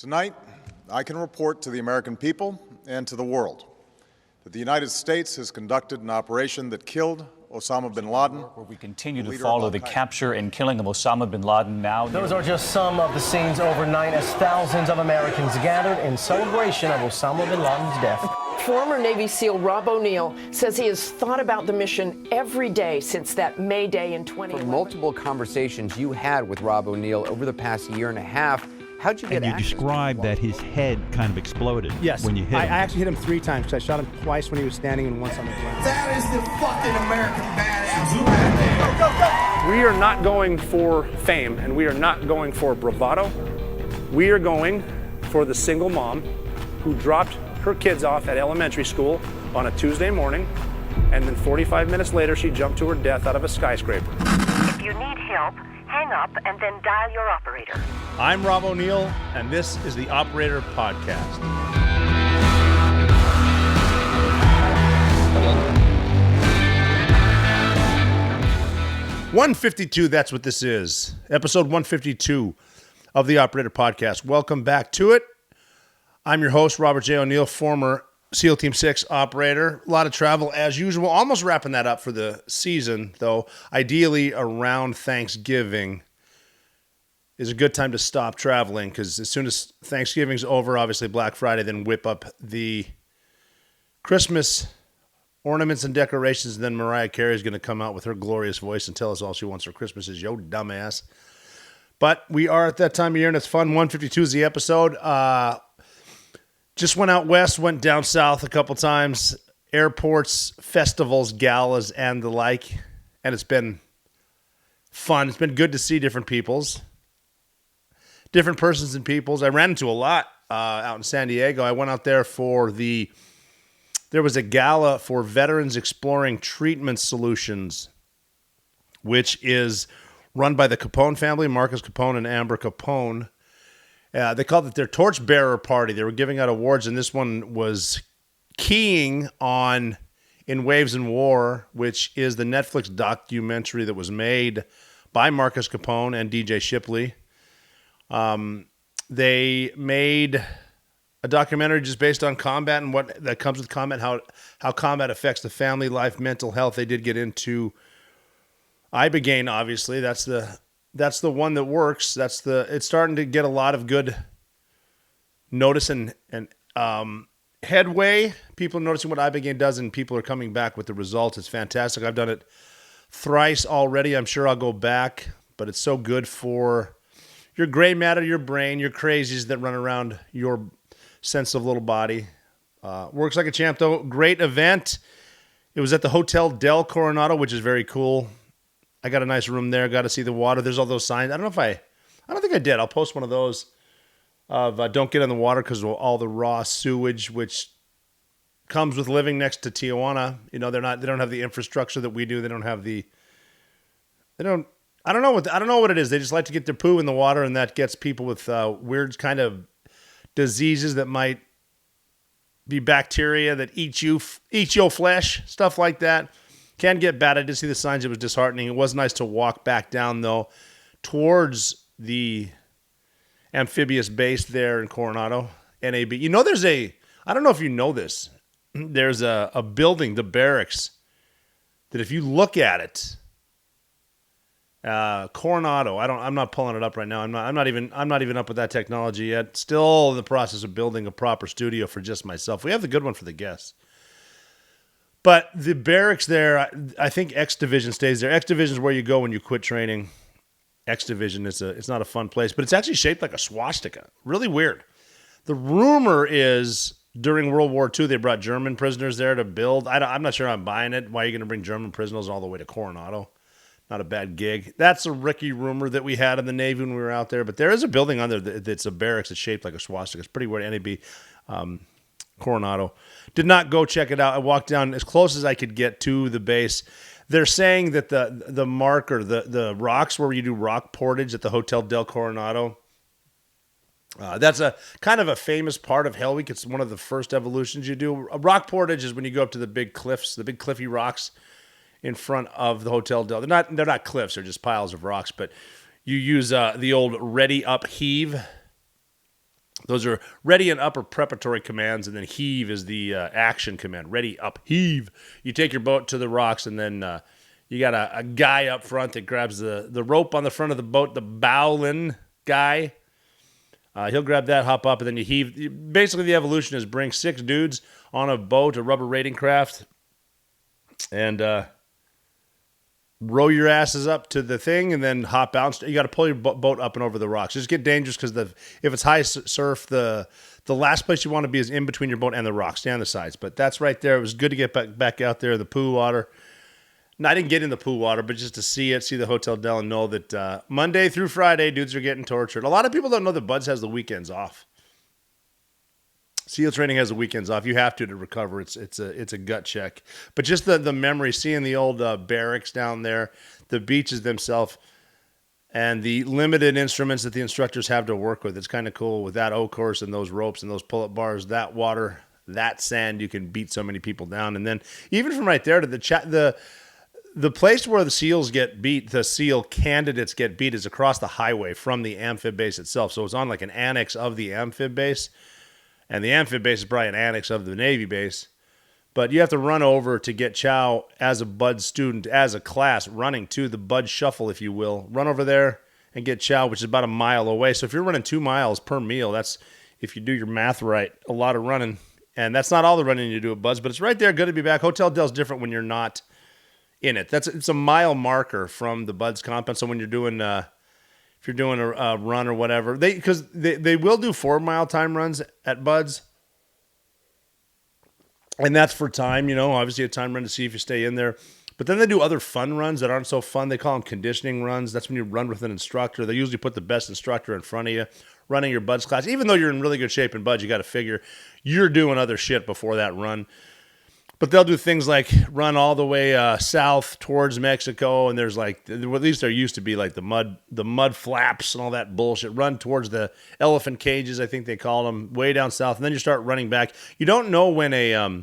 Tonight, I can report to the American people and to the world that the United States has conducted an operation that killed Osama bin Laden. Where we continue to follow the capture and killing of Osama bin Laden now. Those are just some of the scenes overnight as thousands of Americans gathered in celebration of Osama bin Laden's death. Former Navy SEAL Rob O'Neill says he has thought about the mission every day since that May Day in 2011. From multiple conversations you had with Rob O'Neill over the past year and a half, how'd you get access? And you described that his head kind of exploded when you hit him. I actually hit him 3 times because I shot him twice when he was standing and once on the ground. That is the fucking American badass right there. We are not going for fame and we are not going for bravado. We are going for the single mom who dropped her kids off at elementary school on a Tuesday morning, and then 45 minutes later she jumped to her death out of a skyscraper. If you need help, hang up and then dial your operator. I'm Rob O'Neill, and this is the Operator Podcast. (152), that's what this is. Episode 152 of the Operator Podcast. Welcome back to it. I'm your host, Robert J. O'Neill, former SEAL Team 6 operator. A lot of travel as usual. Almost wrapping that up for the season, though. Ideally, around Thanksgiving is a good time to stop traveling because as soon as Thanksgiving's over, obviously Black Friday, then whip up the Christmas ornaments and decorations. And then Mariah Carey is going to come out with her glorious voice and tell us all she wants for Christmas is, yo, dumbass. But we are at that time of year, and it's fun. 152 is the episode. Just went out west, went down south a couple times, airports, festivals, galas, and the like. And it's been fun. It's been good to see different persons and peoples. I ran into a lot out in San Diego. I went out there there was a gala for Veterans Exploring Treatment Solutions, which is run by the Capone family, Marcus Capone and Amber Capone. They called it their torchbearer party. They were giving out awards, and this one was keying on In Waves and War, which is the Netflix documentary that was made by Marcus Capone and DJ Shipley. They made a documentary just based on combat and what that comes with combat, how combat affects the family life, mental health. They did get into Ibogaine, obviously. That's the one that works. It's starting to get a lot of good notice and headway. People are noticing what Ibogaine does, and people are coming back with the results. It's fantastic. I've done it thrice already. I'm sure I'll go back, but it's so good for your gray matter, your brain, your crazies that run around your sensitive little body. Works like a champ, though. Great event. It was at the Hotel Del Coronado, which is very cool. I got a nice room there. Got to see the water. There's all those signs. I don't think I did. I'll post one of those of don't get in the water because of all the raw sewage, which comes with living next to Tijuana. You know, they don't have the infrastructure that we do. I don't know what it is. They just like to get their poo in the water, and that gets people with weird kind of diseases that might be bacteria that eat your flesh, stuff like that. Can get bad. I did see the signs. It was disheartening. It was nice to walk back down, though, towards the amphibious base there in Coronado, NAB. You know, I don't know if you know this, there's a building, the barracks, that if you look at it, Coronado, I'm not pulling it up right now. I'm not even up with that technology yet. Still in the process of building a proper studio for just myself. We have the good one for the guests. But the barracks there, I think X Division stays there. X Division is where you go when you quit training. X Division it's not a fun place, but it's actually shaped like a swastika. Really weird. The rumor is during World War II they brought German prisoners there to build. I'm not sure I'm buying it. Why are you going to bring German prisoners all the way to Coronado? Not a bad gig. That's a Ricky rumor that we had in the Navy when we were out there. But there is a building on there that's a barracks that's shaped like a swastika. It's pretty weird. NAB. Coronado. Did not go check it out. I walked down as close as I could get to the base. They're saying that the marker, the rocks where you do rock portage at the Hotel Del Coronado, that's a kind of a famous part of Hell Week. It's one of the first evolutions you do. A rock portage is when you go up to the big cliffs, the big cliffy rocks in front of the Hotel Del. They're not cliffs, they're just piles of rocks, but you use the old ready up heave. Those are ready and up are preparatory commands, and then heave is the action command. Ready, up, heave. You take your boat to the rocks, and then you got a guy up front that grabs the rope on the front of the boat, the bowline guy. He'll grab that, hop up, and then you heave. Basically, the evolution is bring 6 dudes on a boat, a rubber raiding craft, and row your asses up to the thing and then hop out. You got to pull your boat up and over the rocks. Just get dangerous because if it's high surf, the last place you want to be is in between your boat and the rocks. Stay on the sides. But that's right there. It was good to get back out there, the pool water. No, I didn't get in the pool water, but just to see the Hotel Del and know that Monday through Friday, dudes are getting tortured. A lot of people don't know that Buds has the weekends off. SEAL training has the weekends off. You have to recover. It's a gut check. But just the memory, seeing the old barracks down there, the beaches themselves, and the limited instruments that the instructors have to work with. It's kind of cool with that O course and those ropes and those pull-up bars, that water, that sand. You can beat so many people down. And then even from right there to the place where the SEALs get beat, the SEAL candidates get beat, is across the highway from the amphib base itself. So it's on like an annex of the amphib base. And the amphib base is probably an annex of the Navy base. But you have to run over to get chow as a Bud student, as a class, running to the Bud Shuffle, if you will. Run over there and get chow, which is about a mile away. So if you're running 2 miles per meal, that's, if you do your math right, a lot of running. And that's not all the running you do at Bud's, but it's right there. Good to be back. Hotel Del's different when you're not in it. It's a mile marker from the Bud's compound. So when you're doing... if you're doing a run or whatever, because they will do 4 mile time runs at Bud's, and that's for time, obviously a time run to see if you stay in there. But then they do other fun runs that aren't so fun. They call them conditioning runs. That's when you run with an instructor. They usually put the best instructor in front of you running your Bud's class. Even though you're in really good shape in Bud's, you got to figure you're doing other shit before that run. But they'll do things like run all the way south towards Mexico, and there's like, at least there used to be like the mud flaps and all that bullshit. Run towards the elephant cages, I think they call them, way down south, and then you start running back. You don't know when a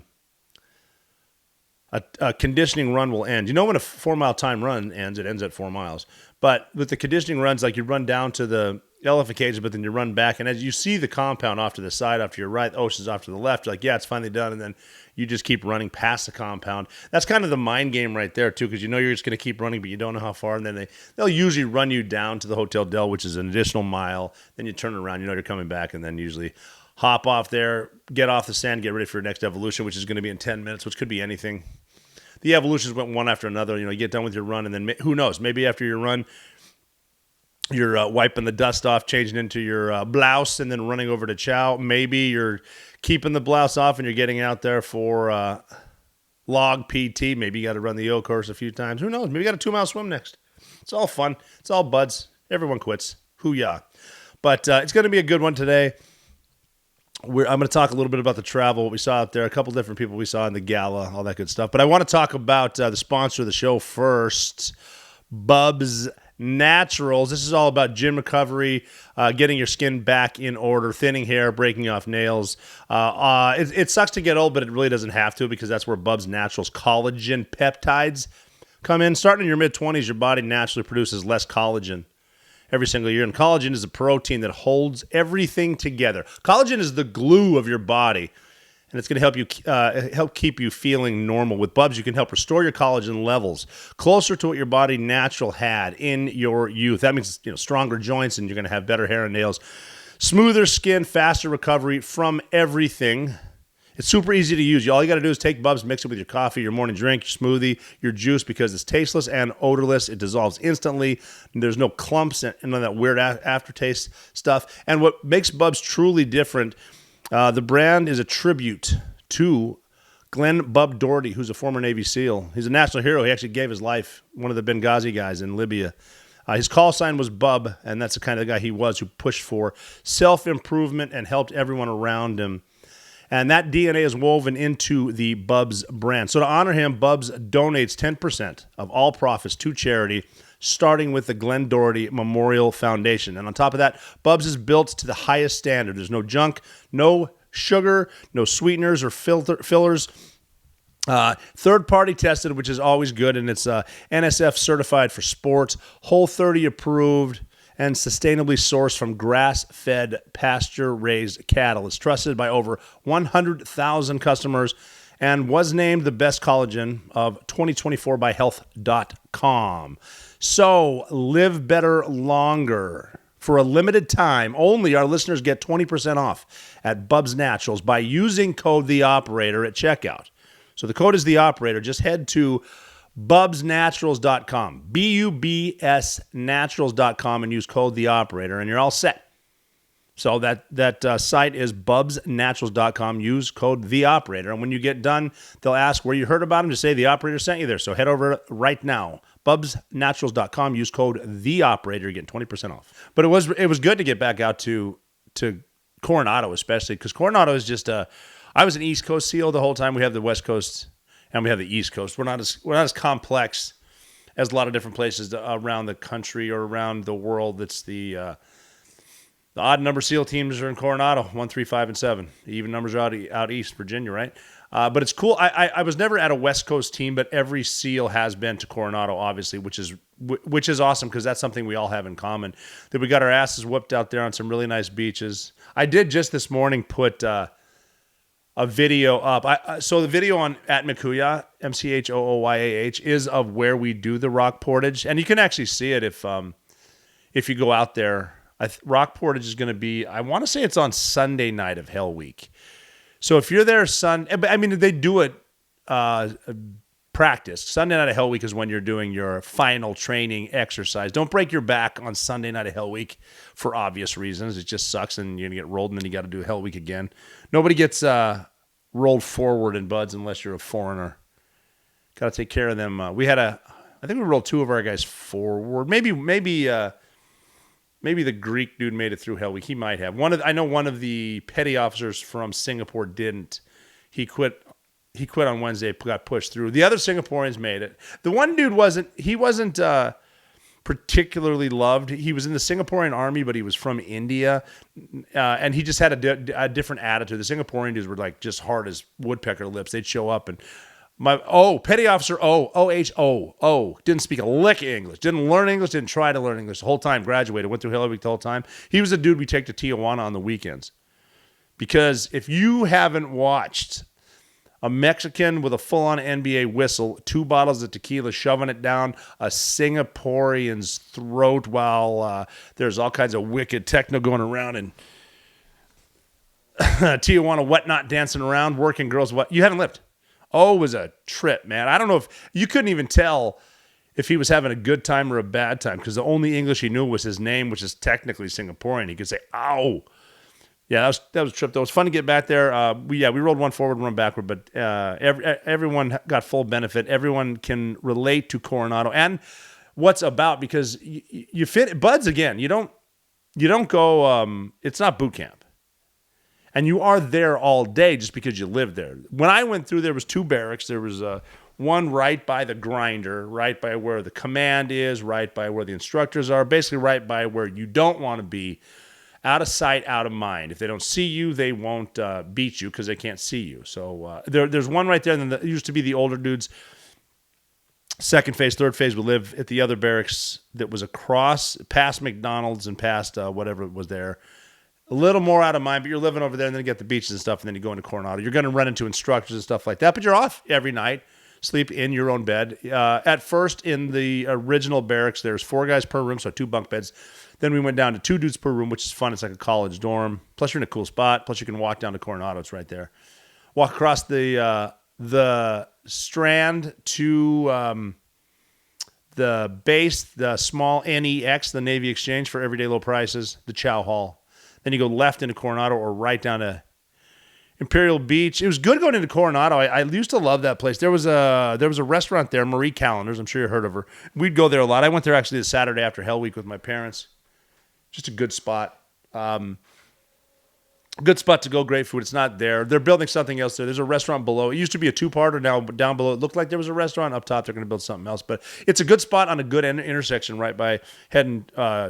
conditioning run will end. You know when a 4 mile time run ends, it ends at 4 miles. But with the conditioning runs, like you run down to the elephant cages, but then you run back, and as you see the compound off to the side, off to your right, the ocean's off to the left, you're like, yeah, it's finally done, and then you just keep running past the compound. That's kind of the mind game right there, too, because you know you're just going to keep running, but you don't know how far, and then they'll usually run you down to the Hotel Del, which is an additional mile, then you turn around, you're coming back, and then usually hop off there, get off the sand, get ready for your next evolution, which is going to be in 10 minutes, which could be anything. The evolutions went one after another. You get done with your run, and then who knows? Maybe after your run, you're wiping the dust off, changing into your blouse, and then running over to chow. Maybe you're keeping the blouse off, and you're getting out there for log PT. Maybe you got to run the O course a few times. Who knows? Maybe you got a 2 mile swim next. It's all fun. It's all Buds. Everyone quits. Hoo-yah. But it's going to be a good one today. I'm going to talk a little bit about the travel, what we saw out there, a couple different people we saw in the gala, all that good stuff. But I want to talk about the sponsor of the show first, Bubs Naturals. This is all about gym recovery, getting your skin back in order, thinning hair, breaking off nails. It sucks to get old, but it really doesn't have to, because that's where Bubs Naturals collagen peptides come in. Starting in your mid-20s, your body naturally produces less collagen every single year. And collagen is a protein that holds everything together. Collagen is the glue of your body, and it's going to help keep you feeling normal. With Bubs, you can help restore your collagen levels closer to what your body natural had in your youth. That means stronger joints, and you're going to have better hair and nails, smoother skin, faster recovery from everything. It's super easy to use. All you got to do is take Bubs, mix it with your coffee, your morning drink, your smoothie, your juice, because it's tasteless and odorless. It dissolves instantly. There's no clumps and none of that weird aftertaste stuff. And what makes Bubs truly different, the brand is a tribute to Glenn Bub Doherty, who's a former Navy SEAL. He's a national hero. He actually gave his life, one of the Benghazi guys in Libya. His call sign was Bub, and that's the kind of guy he was, who pushed for self-improvement and helped everyone around him. And that DNA is woven into the Bubs brand. So to honor him, Bubs donates 10% of all profits to charity, starting with the Glenn Doherty Memorial Foundation. And on top of that, Bubs is built to the highest standard. There's no junk, no sugar, no sweeteners or fillers. Third-party tested, which is always good, and it's NSF certified for sports, Whole30 approved, and sustainably sourced from grass-fed, pasture-raised cattle. It's trusted by over 100,000 customers and was named the best collagen of 2024 by Health.com. So, live better longer. For a limited time, only our listeners get 20% off at Bubs Naturals by using code THEOPERATOR at checkout. So the code is THEOPERATOR. Just head to bubsnaturals.com, BUBS naturals.com, and use code THEOPERATOR, and you're all set. So that site is bubsnaturals.com. Use code THEOPERATOR. And when you get done, they'll ask where you heard about them. Just say the operator sent you there. So head over right now. bubsnaturals.com. Use code THEOPERATOR. You're getting 20% off. But it was good to get back out to Coronado, especially because Coronado is just I was an East Coast SEAL the whole time. We have the West Coast and we have the East Coast. We're not as complex as a lot of different places around the country or around the world. It's the odd number SEAL teams are in Coronado, 1, 3, 5, and 7. The even numbers are out east, Virginia, right? But it's cool. I was never at a West Coast team, but every SEAL has been to Coronado, obviously, which is awesome because that's something we all have in common. That we got our asses whooped out there on some really nice beaches. I did just this morning put a video up. So the video on at Mchooyah, MCHOOYAH, is of where we do the rock portage, and you can actually see it if you go out there. Rock portage is going to be, I want to say it's on Sunday night of Hell Week. So if you're there they do it practice. Sunday night of Hell Week is when you're doing your final training exercise. Don't break your back on Sunday night of Hell Week for obvious reasons. It just sucks and you're going to get rolled and then you got to do Hell Week again. Nobody gets rolled forward in buds unless you're a foreigner. Got to take care of them. I think we rolled 2 of our guys forward. Maybe the Greek dude made it through Hell Week. He might have. I know one of the petty officers from Singapore didn't. He quit on Wednesday, got pushed through. The other Singaporeans made it. The one dude wasn't particularly loved. He was in the Singaporean army, but he was from India, and he just had a different attitude. The Singaporean dudes were like just hard as woodpecker lips. They'd show up and petty officer O, didn't speak a lick of English, didn't learn English, didn't try to learn English the whole time, graduated, went through Hell Week the whole time. He was the dude we take to Tijuana on the weekends. Because if you haven't watched a Mexican with a full-on NBA whistle, 2 bottles of tequila shoving it down a Singaporean's throat while there's all kinds of wicked techno going around and Tijuana whatnot dancing around, working girls, you haven't lived. Was a trip, man. I don't know if you couldn't even tell if he was having a good time or a bad time because the only English he knew was his name, which is technically Singaporean. He could say, ow. Yeah, that was a trip, though. It was fun to get back there. We rolled 1 forward, 1 backward, but everyone got full benefit. Everyone can relate to Coronado and what's about because you fit buds again. You don't go. It's not boot camp. And you are there all day just because you live there. When I went through, there was 2 barracks. There was one right by the grinder, right by where the command is, right by where the instructors are, basically right by where you don't want to be, out of sight, out of mind. If they don't see you, they won't beat you because they can't see you. So there's one right there. And then it used to be the older dudes. 2nd phase, 3rd phase would live at the other barracks that was across, past McDonald's and past whatever was there. A little more out of mind, but you're living over there, and then you get the beaches and stuff, and then you go into Coronado. You're going to run into instructors and stuff like that, but you're off every night, sleep in your own bed. At first, in the original barracks, there's 4 guys per room, so 2 bunk beds. Then we went down to 2 dudes per room, which is fun. It's like a college dorm. Plus, you're in a cool spot. Plus, you can walk down to Coronado. It's right there. Walk across the Strand to the base, the small NEX, the Navy Exchange for everyday low prices, the Chow Hall. Then you go left into Coronado or right down to Imperial Beach. It was good going into Coronado. I used to love that place. There was a restaurant there, Marie Callender's. I'm sure you heard of her. We'd go there a lot. I went there actually the Saturday after Hell Week with my parents. Just a good spot. Good spot to go, great food. It's not there. They're building something else there. There's a restaurant below. It used to be a 2-parter. Now down below, it looked like there was a restaurant. Up top, they're going to build something else. But it's a good spot on a good intersection right by heading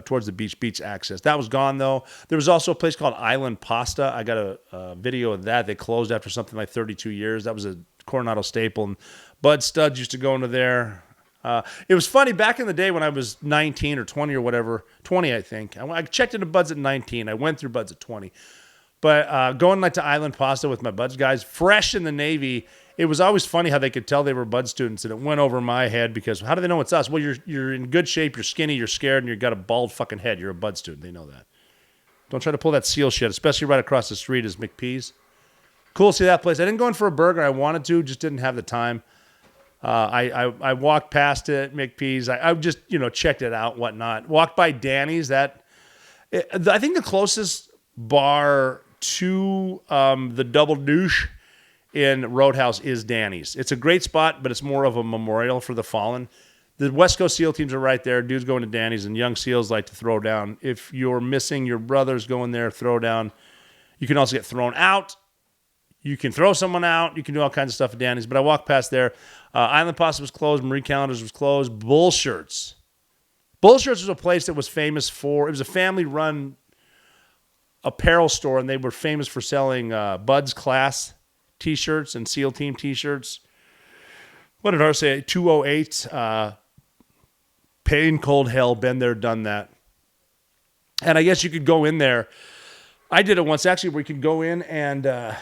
towards the beach access. That was gone, though. There was also a place called Island Pasta. I got a video of that. They closed after something like 32 years. That was a Coronado staple. And Bud Studs used to go into there. It was funny back in the day when I was 19 or 20 or whatever, 20 I think. I checked into Buds at 19. I went through Buds at 20. But going like to Island Pasta with my Buds guys, fresh in the Navy, it was always funny how they could tell they were Bud students, and it went over my head because how do they know it's us? Well, you're in good shape, you're skinny, you're scared, and you've got a bald fucking head. You're a Bud student. They know that. Don't try to pull that SEAL shit, especially right across the street is McPee's. Cool to see that place. I didn't go in for a burger. I wanted to, just didn't have the time. I walked past it, McPee's. I just, checked it out, whatnot. Walked by Danny's. I think the closest bar to the Double Douche in Roadhouse is Danny's. It's a great spot, but it's more of a memorial for the fallen. The West Coast SEAL teams are right there. Dudes going to Danny's, and young SEALs like to throw down. If you're missing your brothers, go in there, throw down. You can also get thrown out. You can throw someone out. You can do all kinds of stuff at Danny's. But I walked past there. Island Pasta was closed. Marie Callender's was closed. Bull Shirts. Bull Shirts was a place that was famous for, it was a family-run apparel store, and they were famous for selling Bud's Class T-shirts and SEAL Team T-shirts. What did ours say? 208. Pain, cold, hell, been there, done that. And I guess you could go in there. I did it once, actually, where you could go in and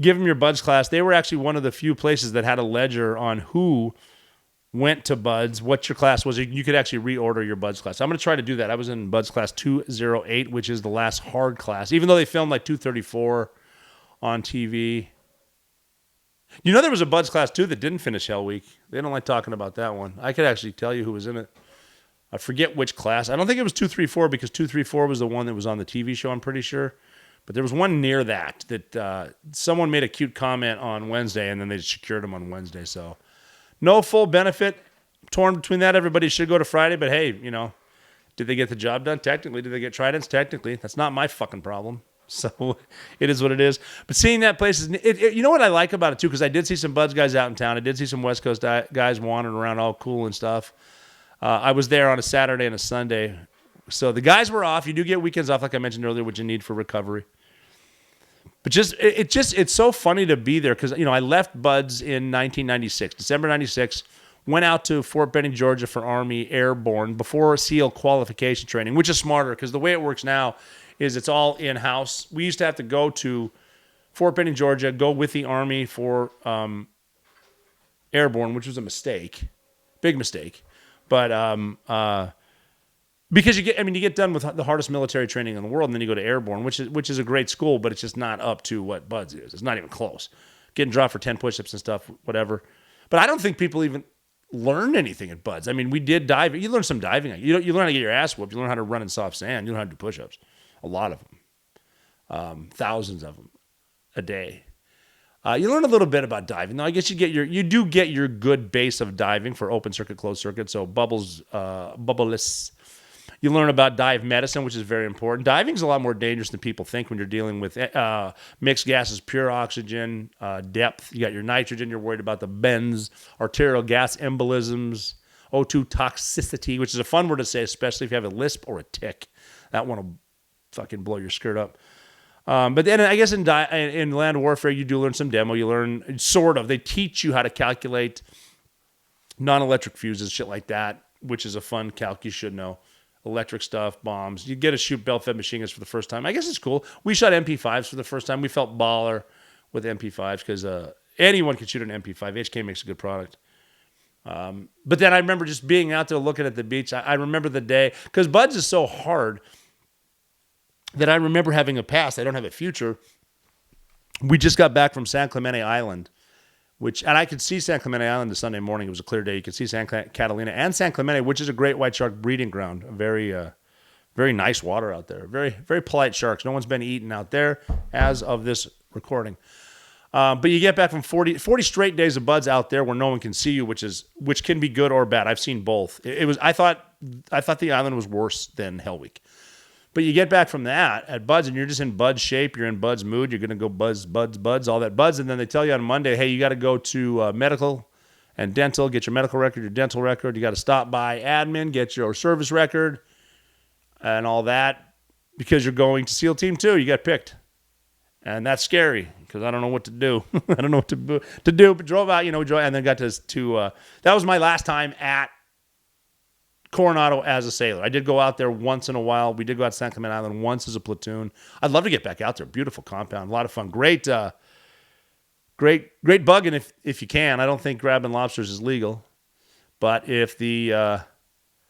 give them your Bud's Class. They were actually one of the few places that had a ledger on who went to Bud's, what your class was. You could actually reorder your Bud's Class. I'm going to try to do that. I was in Bud's Class 208, which is the last hard class, even though they filmed like 234 on TV. There was a Bud's Class 2 that didn't finish Hell Week. They don't like talking about that one. I could actually tell you who was in it. I forget which class. I don't think it was 234 because 234 was the one that was on the TV show, I'm pretty sure. But there was one near that someone made a cute comment on Wednesday, and then they secured him on Wednesday. So no full benefit. Torn between that. Everybody should go to Friday, but hey, did they get the job done? Technically. Did they get tridents? Technically. That's not my fucking problem. So it is what it is. But seeing that place is, you know what I like about it too, because I did see some Buds guys out in town. I did see some West Coast guys wandering around all cool and stuff. I was there on a Saturday and a Sunday. So the guys were off. You do get weekends off, like I mentioned earlier, which you need for recovery. But it's so funny to be there because, I left Buds in 1996, December 96, went out to Fort Benning, Georgia for Army Airborne before SEAL qualification training, which is smarter because the way it works now is it's all in-house. We used to have to go to Fort Benning, Georgia, go with the Army for Airborne, which was a mistake, big mistake. But because you get done with the hardest military training in the world, and then you go to Airborne, which is a great school, but it's just not up to what Buds is. It's not even close. Getting dropped for 10 push-ups and stuff, whatever. But I don't think people even learn anything at Buds. I mean, we did diving. You learn some diving. You learn how to get your ass whooped. You learn how to run in soft sand. You learn how to do push-ups. A lot of them, thousands of them a day. You learn a little bit about diving. Now, I guess you do get your good base of diving for open circuit, closed circuit. So bubbleless. You learn about dive medicine, which is very important. Diving is a lot more dangerous than people think when you're dealing with mixed gases, pure oxygen, depth. You got your nitrogen. You're worried about the bends, arterial gas embolisms, O2 toxicity, which is a fun word to say, especially if you have a lisp or a tick. That one will fucking blow your skirt up. But then I guess in land warfare, you do learn some demo. You learn sort of. They teach you how to calculate non-electric fuses, shit like that, which is a fun calc you should know. Electric stuff, bombs. You get to shoot belt-fed machine guns for the first time. I guess it's cool. We shot MP5s for the first time. We felt baller with MP5s because anyone can shoot an MP5. HK makes a good product. But then I remember just being out there looking at the beach. I remember the day, because Buds is so hard that I remember having a past. I don't have a future. We just got back from San Clemente Island, and I could see San Clemente Island the Sunday morning. It was a clear day. You could see San Catalina and San Clemente, which is a great white shark breeding ground. Very, very nice water out there. Very, very polite sharks. No one's been eaten out there as of this recording. But you get back from 40 straight days of Buds out there where no one can see you, which can be good or bad. I've seen both. I thought the island was worse than Hell Week. But you get back from that at Buds, and you're just in Buds shape. You're in Buds mood. You're going to go Buds, all that Buds. And then they tell you on Monday, hey, you got to go to medical and dental, get your medical record, your dental record. You got to stop by admin, get your service record and all that because you're going to SEAL Team 2. You got picked. And that's scary because I don't know what to do. I don't know what to do. But drove out, and then got to that was my last time at Coronado as a sailor. I did go out there once in a while. We did go out to San Clemente Island once as a platoon. I'd love to get back out there. Beautiful compound, a lot of fun. Great bugging if you can. I don't think grabbing lobsters is legal, but if the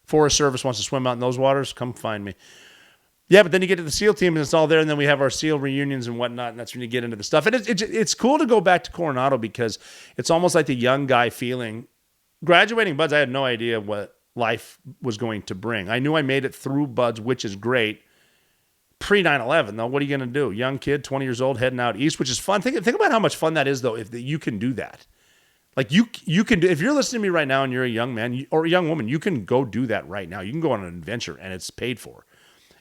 Forest Service wants to swim out in those waters, come find me. Yeah, but then you get to the SEAL team and it's all there, and then we have our SEAL reunions and whatnot, and that's when you get into the stuff. And it's cool to go back to Coronado because it's almost like the young guy feeling. Graduating BUD/S, I had no idea what life was going to bring. I knew I made it through BUD/S, which is great. Pre 9/11, though, what are you going to do? Young kid, 20 years old, heading out east, which is fun. Think about how much fun that is, though, if you can do that. Like you can do. If you're listening to me right now and you're a young man or a young woman, you can go do that right now. You can go on an adventure, and it's paid for.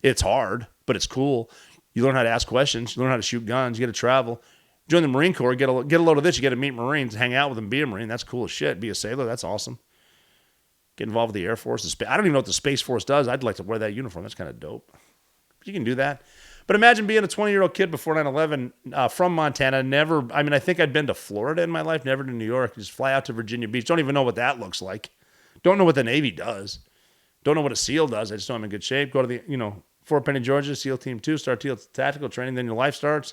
It's hard, but it's cool. You learn how to ask questions. You learn how to shoot guns. You get to travel. Join the Marine Corps. Get a load of this. You get to meet Marines, hang out with them, be a Marine. That's cool as shit. Be a sailor. That's awesome. Get involved with the Air Force. I don't even know what the Space Force does. I'd like to wear that uniform. That's kind of dope. You can do that. But imagine being a 20-year-old kid before 9/11 from Montana. I think I'd been to Florida in my life, never to New York. Just fly out to Virginia Beach. Don't even know what that looks like. Don't know what the Navy does. Don't know what a SEAL does. I just know I'm in good shape. Go to the, Fort Penny, Georgia, SEAL Team 2, start tactical training. Then your life starts.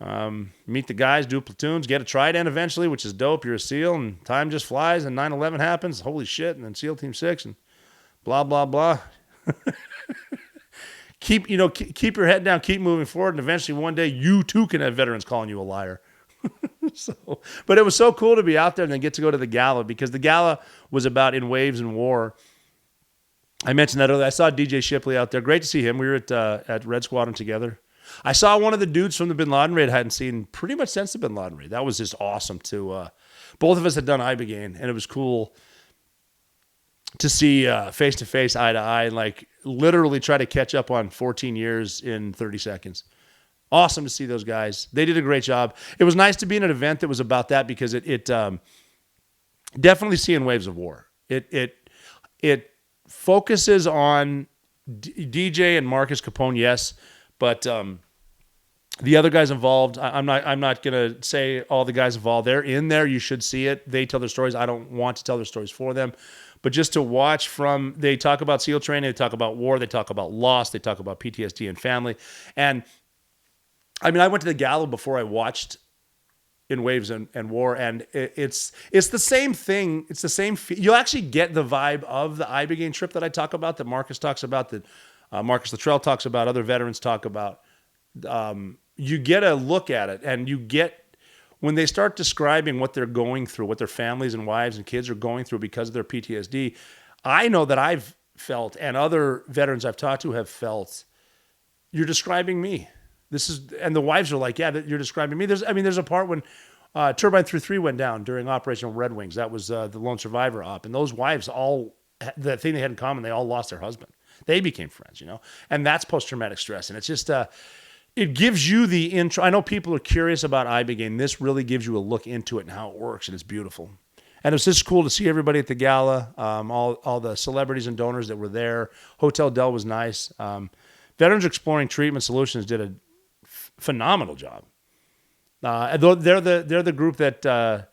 Meet the guys, do platoons, get a trident eventually, which is dope. You're a SEAL, and time just flies, and 9/11 happens. Holy shit. And then SEAL Team 6, and blah, blah, blah. Keep your head down, keep moving forward, and eventually one day you too can have veterans calling you a liar. But it was so cool to be out there and then get to go to the gala, because the gala was about In Waves and War. I mentioned that earlier. I saw DJ Shipley out there. Great to see him. We were at Red Squadron together. I saw one of the dudes from the Bin Laden raid I hadn't seen pretty much since the Bin Laden raid. That was just awesome to both of us had done Ibogaine, and it was cool to see face to face, eye to eye, and like literally try to catch up on 14 years in 30 seconds. Awesome to see those guys. They did a great job. It was nice to be in an event that was about that, because it definitely seeing Waves of War. It focuses on DJ and Marcus Capone, yes, but the other guys involved, I'm not gonna say all the guys involved. They're in there. You should see it. They tell their stories. I don't want to tell their stories for them, but just to watch they talk about SEAL training, they talk about war, they talk about loss, they talk about PTSD and family. And I mean, I went to the gala before I watched In Waves and War, and it's the same thing. It's the same. You'll actually get the vibe of the Ibogaine trip that I talk about, that Marcus talks about, that Marcus Luttrell talks about, other veterans talk about. You get a look at it, and you get, when they start describing what they're going through, what their families and wives and kids are going through because of their PTSD. I know that I've felt, and other veterans I've talked to have felt, you're describing me. And the wives are like, yeah, you're describing me. There's a part when Turbine 3-3 went down during Operation Red Wings. That was the Lone Survivor op. And those wives the thing they had in common, they all lost their husband. They became friends, and that's post-traumatic stress. And it's just, it gives you the intro. I know people are curious about Ibogaine. This really gives you a look into it and how it works, and it's beautiful. And it was just cool to see everybody at the gala, all the celebrities and donors that were there. Hotel Del was nice. Veterans Exploring Treatment Solutions did a phenomenal job. They're the group that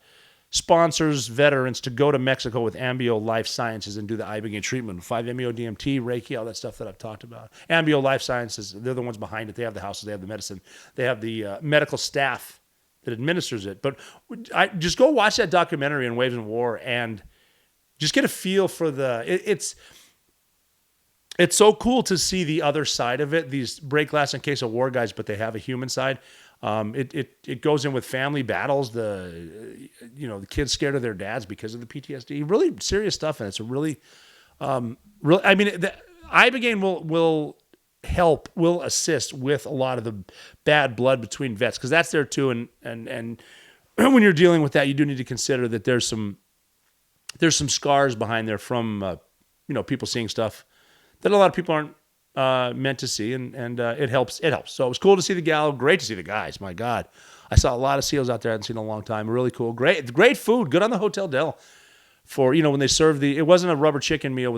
sponsors veterans to go to Mexico with Ambio Life Sciences and do the Ibogaine treatment, 5-MeO-DMT, Reiki, all that stuff that I've talked about. Ambio Life Sciences, they're the ones behind it. They have the houses, they have the medicine, they have the medical staff that administers it. But I just go watch that documentary In Waves and War and just get a feel for it's so cool to see the other side of it. These break glass in case of war guys, but they have a human side. It goes in with family battles. The kids scared of their dads because of the PTSD. Really serious stuff, and it's a really. Ibogaine will assist with a lot of the bad blood between vets, because that's there too. And when you're dealing with that, you do need to consider that there's some scars behind there from people seeing stuff that a lot of people aren't meant to see, and it helps. It helps. So it was cool to see the gala. Great to see the guys. My God, I saw a lot of SEALs out there I hadn't seen in a long time. Really cool. Great food. Good on the Hotel Del for when they served it wasn't a rubber chicken meal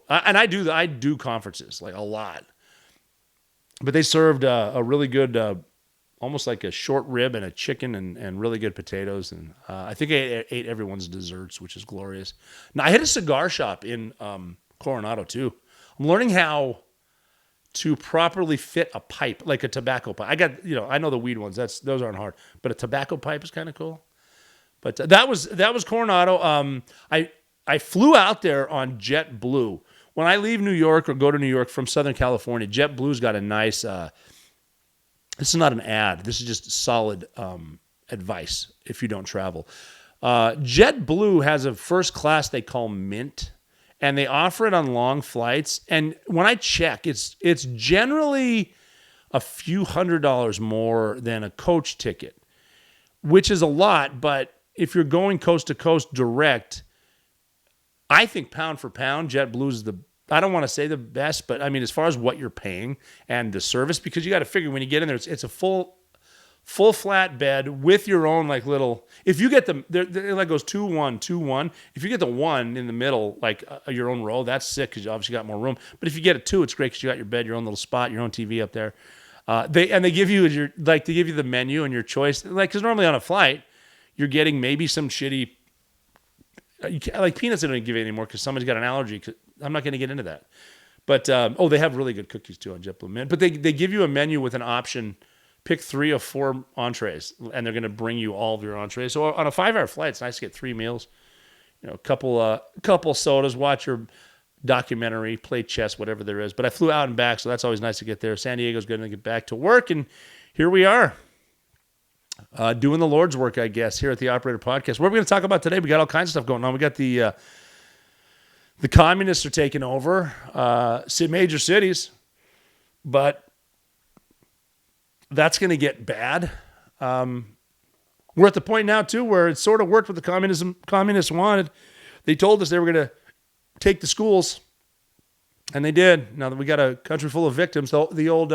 and I do conferences like a lot, but they served a really good almost like a short rib and a chicken and really good potatoes. And I think I ate everyone's desserts, which is glorious. Now, I hit a cigar shop in Coronado, too. I'm learning how to properly fit a pipe, like a tobacco pipe. I know the weed ones. Those aren't hard. But a tobacco pipe is kind of cool. But that was Coronado. I flew out there on JetBlue. When I leave New York or go to New York from Southern California, JetBlue's got a nice, this is not an ad. This is just solid advice if you don't travel. JetBlue has a first class they call Mint, and they offer it on long flights. And when I check, it's generally a few $100s more than a coach ticket, which is a lot. But if you're going coast to coast direct, I think pound for pound, JetBlue is I don't want to say the best, but I mean, as far as what you're paying and the service, because you got to figure when you get in there, it's a full flat bed with your own like little, if you get it like goes 2-1, 2-1. If you get the one in the middle, like your own row, that's sick because you obviously got more room. But if you get a 2, it's great because you got your bed, your own little spot, your own TV up there. They give you the menu and your choice, like, because normally on a flight, you're getting maybe some shitty, like peanuts. They don't give it anymore because somebody's got an allergy. I'm not going to get into that. But, they have really good cookies too on JetBlue Mint. But they give you a menu with an option, pick 3 of 4 entrees, and they're going to bring you all of your entrees. So on a 5-hour flight, it's nice to get 3 meals, a couple sodas, watch your documentary, play chess, whatever there is. But I flew out and back, so that's always nice to get there. San Diego's going to get back to work, and here we are. Doing the Lord's work, I guess, here at the Operator Podcast. What are we going to talk about today? We got all kinds of stuff going on. We got the communists are taking over major cities, but that's going to get bad. We're at the point now, too, where it sort of worked what the communists wanted. They told us they were going to take the schools, and they did. Now that we got a country full of victims, the old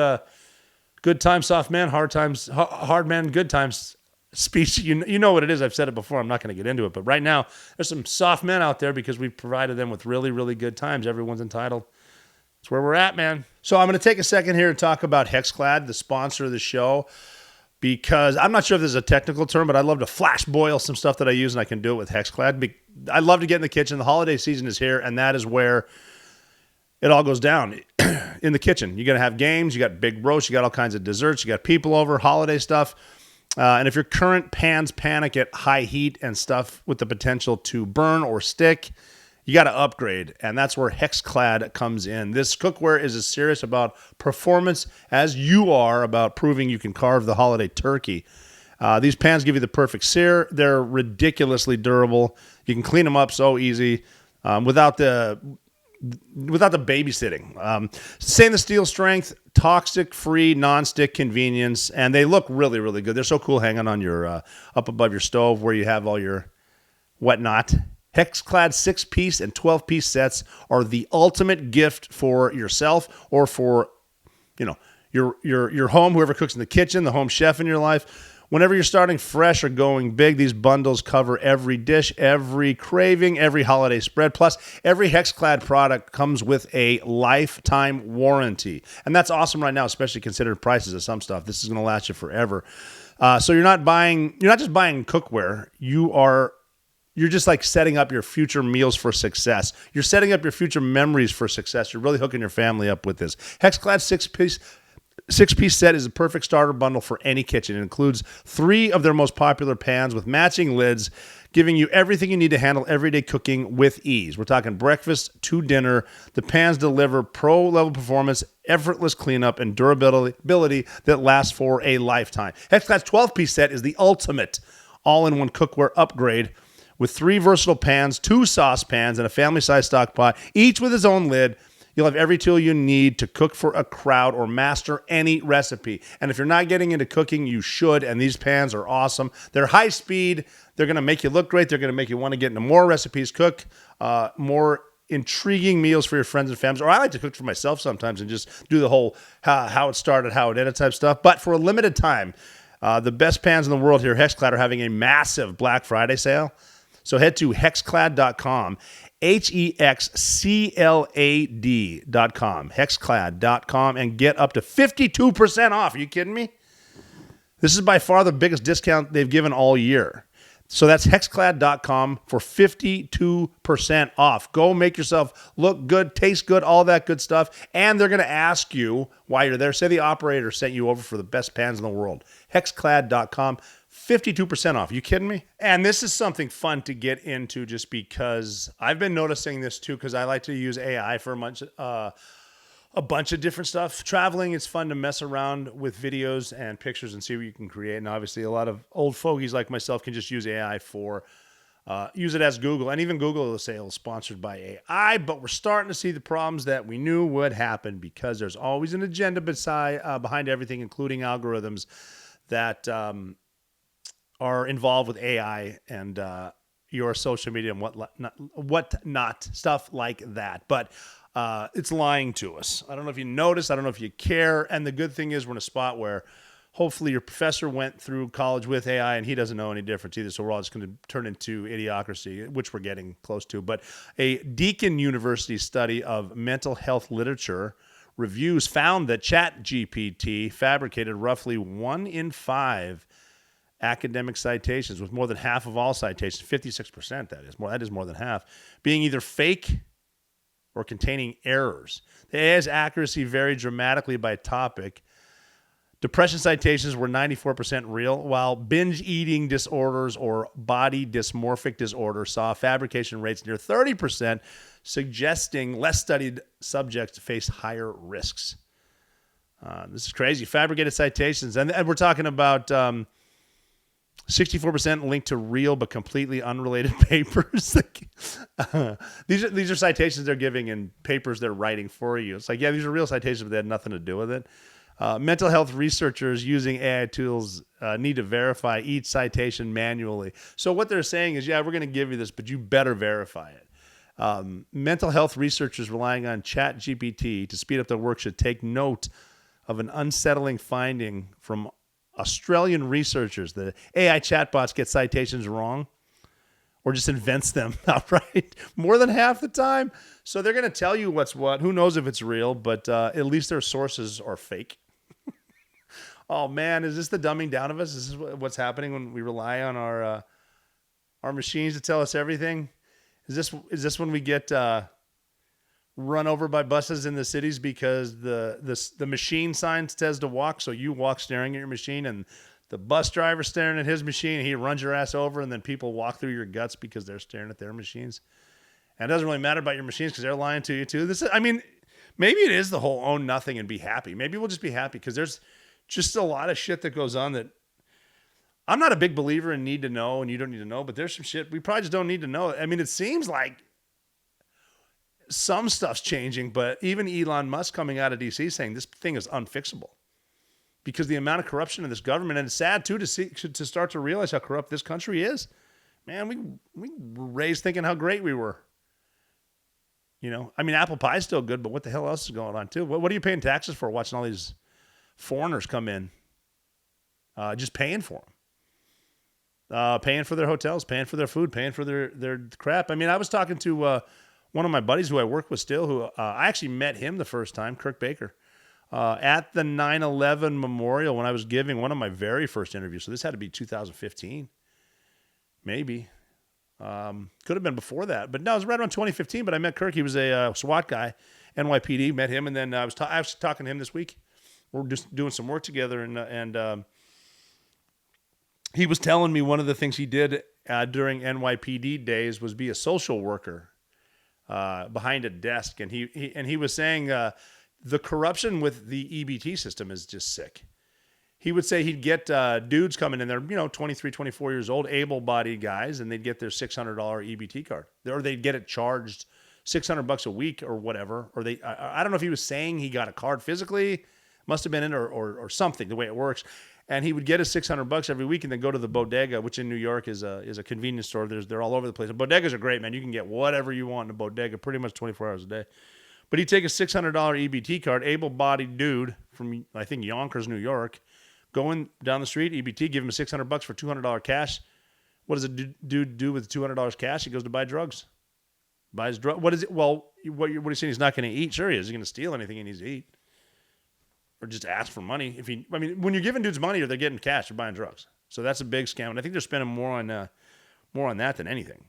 good times, soft man, hard man, good times speech. You know what it is. I've said it before. I'm not going to get into it. But right now, there's some soft men out there because we've provided them with really, really good times. Everyone's entitled. It's where we're at, man. So I'm going to take a second here to talk about Hexclad, the sponsor of the show, because I'm not sure if this is a technical term, but I'd love to flash boil some stuff that I use, and I can do it with Hexclad. I love to get in the kitchen. The holiday season is here, and that is where it all goes down in the kitchen. You're going to have games. You got big roasts. You got all kinds of desserts. You got people over, holiday stuff. And if your current pans panic at high heat and stuff with the potential to burn or stick, you got to upgrade. And that's where Hexclad comes in. This cookware is as serious about performance as you are about proving you can carve the holiday turkey. These pans give you the perfect sear. They're ridiculously durable. You can clean them up so easy without the babysitting. Stainless steel strength, toxic-free, non-stick convenience, and they look really, really good. They're so cool hanging on your up above your stove where you have all your whatnot. Hexclad 6-piece and 12-piece sets are the ultimate gift for yourself or for your home, whoever cooks in the kitchen, the home chef in your life. Whenever you're starting fresh or going big, these bundles cover every dish, every craving, every holiday spread. Plus, every Hexclad product comes with a lifetime warranty. And that's awesome right now, especially considering prices of some stuff. This is going to last you forever. So you're not just buying cookware. You're just like setting up your future meals for success. You're setting up your future memories for success. You're really hooking your family up with this. Hexclad 6-piece set is a perfect starter bundle for any kitchen. It includes 3 of their most popular pans with matching lids, giving you everything you need to handle everyday cooking with ease. We're talking breakfast to dinner. The pans deliver pro-level performance, effortless cleanup, and durability that lasts for a lifetime. Hexclad's 12-piece set is the ultimate all-in-one cookware upgrade with 3 versatile pans, 2 saucepans, and a family-sized stock pot, each with its own lid. You'll have every tool you need to cook for a crowd or master any recipe. And if you're not getting into cooking, you should, and these pans are awesome. They're high speed. They're going to make you look great. They're going to make you want to get into more recipes, cook more intriguing meals for your friends and families. Or I like to cook for myself sometimes and just do the whole how it started, how it ended type stuff. But for a limited time, the best pans in the world here, Hexclad, are having a massive Black Friday sale. So head to hexclad.com, HEXCLAD.com, hexclad.com, and get up to 52% off. Are you kidding me? This is by far the biggest discount they've given all year. So that's hexclad.com for 52% off. Go make yourself look good, taste good, all that good stuff. And they're going to ask you why you're there. Say the operator sent you over for the best pans in the world. Hexclad.com, 52% off. You kidding me? And this is something fun to get into just because I've been noticing this too, because I like to use AI for a bunch of different stuff. Traveling, it's fun to mess around with videos and pictures and see what you can create. And obviously a lot of old fogies like myself can just use AI for, use it as Google. And even Google will say it's sponsored by AI, but we're starting to see the problems that we knew would happen because there's always an agenda behind everything, including algorithms that are involved with AI and your social media and whatnot, stuff like that. But it's lying to us. I don't know if you notice. I don't know if you care. And the good thing is we're in a spot where hopefully your professor went through college with AI and he doesn't know any difference either. So we're all just going to turn into idiocracy, which we're getting close to. But a Deakin University study of mental health literature reviews found that ChatGPT fabricated roughly 1 in 5 academic citations, with more than half of all citations, 56%, that is more than half, being either fake or containing errors. The AI's accuracy varied dramatically by topic. Depression citations were 94% real, while binge eating disorders or body dysmorphic disorder saw fabrication rates near 30%, suggesting less studied subjects face higher risks. This is crazy. Fabricated citations. And we're talking about 64% linked to real but completely unrelated papers. These are citations they're giving in papers they're writing for you. It's like, yeah, these are real citations, but they had nothing to do with it. Mental health researchers using AI tools need to verify each citation manually. So what they're saying is, yeah, we're going to give you this, but you better verify it. Mental health researchers relying on ChatGPT to speed up their work should take note of an unsettling finding from Australian researchers. The AI chatbots get citations wrong or just invents them outright more than half the time. So they're going to tell you what's what. Who knows if it's real, but at least their sources are fake. Oh, man, is this the dumbing down of us? Is this what's happening when we rely on our machines to tell us everything? Is this when we get run over by buses in the cities because the machine sign says to walk, so you walk staring at your machine, and the bus driver staring at his machine, and he runs your ass over, and then people walk through your guts because they're staring at their machines? And it doesn't really matter about your machines because they're lying to you too. Maybe it is the whole own nothing and be happy. Maybe we'll just be happy because there's just a lot of shit that goes on that I'm not a big believer in need to know, and you don't need to know, but there's some shit we probably just don't need to know. I mean, it seems like some stuff's changing, but even Elon Musk coming out of DC saying this thing is unfixable because the amount of corruption in this government, and it's sad too to start to realize how corrupt this country is. Man, we were raised thinking how great we were. You know, I mean, apple pie's still good, but what the hell else is going on too? What are you paying taxes for? Watching all these foreigners come in, just paying for them, paying for their hotels, paying for their food, paying for their crap. I mean, I was talking to one of my buddies who I work with still, who I actually met him the first time, Kirk Baker, at the 9/11 memorial when I was giving one of my very first interviews. So this had to be 2015, maybe. Could have been before that, but no, it was right around 2015. But I met Kirk. He was a SWAT guy, NYPD. Met him, and then I was talking to him this week. We're just doing some work together, and he was telling me one of the things he did during NYPD days was be a social worker behind a desk, and he was saying the corruption with the EBT system is just sick. He would say he'd get dudes coming in there, 23, 24 years old, able-bodied guys, and they'd get their $600 EBT card, or they'd get it charged $600 a week or whatever. Or I don't know if he was saying he got a card physically, must have been in or something the way it works. And he would get his $600 every week and then go to the bodega, which in New York is a convenience store. They're all over the place. And bodegas are great, man. You can get whatever you want in a bodega pretty much 24 hours a day. But he'd take a $600 EBT card, able-bodied dude from, I think, Yonkers, New York, going down the street, EBT, give him $600 for $200 cash. What does a dude do with $200 cash? He goes to buy drugs. Buys drugs. What is it? Well, what are you saying? He's not going to eat? Sure he is. He's going to steal anything he needs to eat. or just ask for money. When you're giving dudes money or they're getting cash, they're buying drugs. So that's a big scam, and I think they're spending more on that than anything.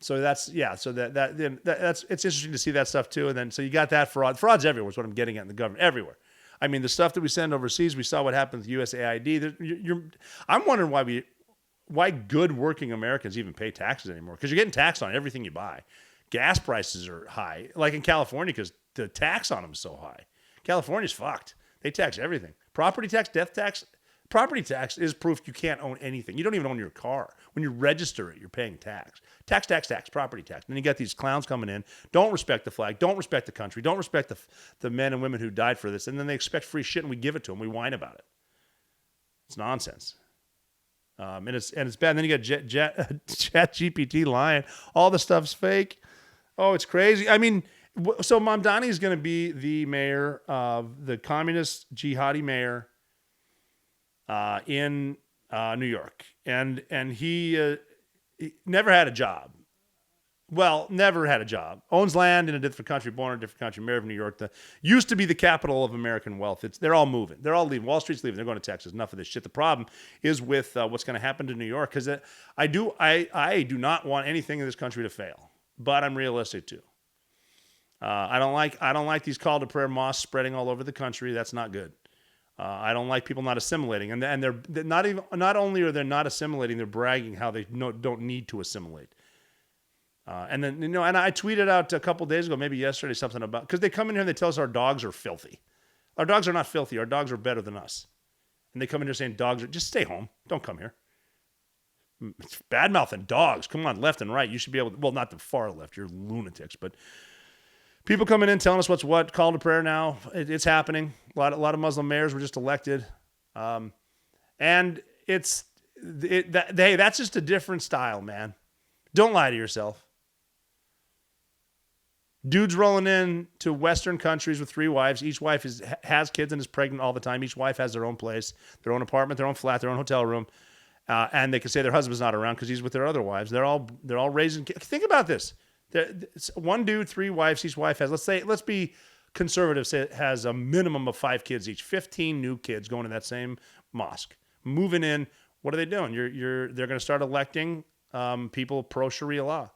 So that's it's interesting to see that stuff too. And then so you got that fraud. Fraud's everywhere is what I'm getting at in the government, everywhere. I mean, the stuff that we send overseas, we saw what happened with USAID. I'm wondering why good working Americans even pay taxes anymore, because you're getting taxed on everything you buy. Gas prices are high, like in California, because the tax on them is so high. California's fucked. They tax everything. Property tax, death tax. Property tax is proof you can't own anything. You don't even own your car. When you register it, you're paying tax. Tax, property tax. And then you got these clowns coming in, don't respect the flag, don't respect the country, don't respect the men and women who died for this, and then they expect free shit and we give it to them. We whine about it. It's nonsense. And it's bad. And then you got ChatGPT lying. All the stuff's fake. Oh, it's crazy. I mean, so Mamdani is going to be the mayor of the communist jihadi mayor in New York, and he never had a job. Well, never had a job. Owns land in a different country, born in a different country, mayor of New York. Used to be the capital of American wealth. They're all moving. They're all leaving. Wall Street's leaving. They're going to Texas. Enough of this shit. The problem is with what's going to happen to New York, because I do not want anything in this country to fail, but I'm realistic too. I don't like these call to prayer mosques spreading all over the country. That's not good. I don't like people not assimilating, and they're not even. Not only are they not assimilating, they're bragging how they don't need to assimilate. And then and I tweeted out a couple days ago, maybe yesterday, something about, because they come in here and they tell us our dogs are filthy. Our dogs are not filthy. Our dogs are better than us. And they come in here saying just stay home. Don't come here. It's bad mouthing dogs. Come on, left and right. You should be able to, well, not the far left. You're lunatics, but. People coming in telling us what's what. Call to prayer now. It's happening. A lot of Muslim mayors were just elected, and that's just a different style, man. Don't lie to yourself. Dudes rolling in to Western countries with 3 wives. Each wife has kids and is pregnant all the time. Each wife has their own place, their own apartment, their own flat, their own hotel room, and they can say their husband's not around because he's with their other wives. They're all raising kids. Think about this. One dude, 3 wives. Each wife has, let's be conservative, say it has a minimum of 5 kids each. 15 new kids going to that same mosque, moving in. What are they doing? They're going to start electing people pro Sharia law.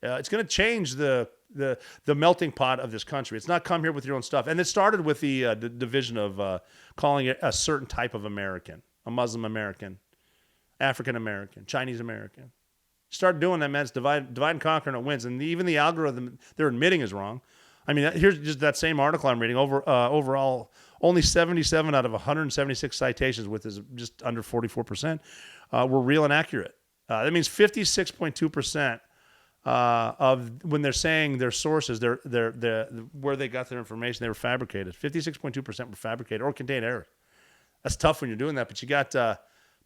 It's going to change the melting pot of this country. It's not come here with your own stuff. And it started with the division of calling it a certain type of American, a Muslim American, African American, Chinese American. Start doing that, man. It's divide and conquer, and it wins. And even the algorithm they're admitting is wrong. I mean, here's just that same article I'm reading. Overall, only 77 out of 176 citations, with is just under 44%, were real and accurate. That means 56.2% of when they're saying their sources, where they got their information, they were fabricated. 56.2% were fabricated or contained errors. That's tough when you're doing that, but you got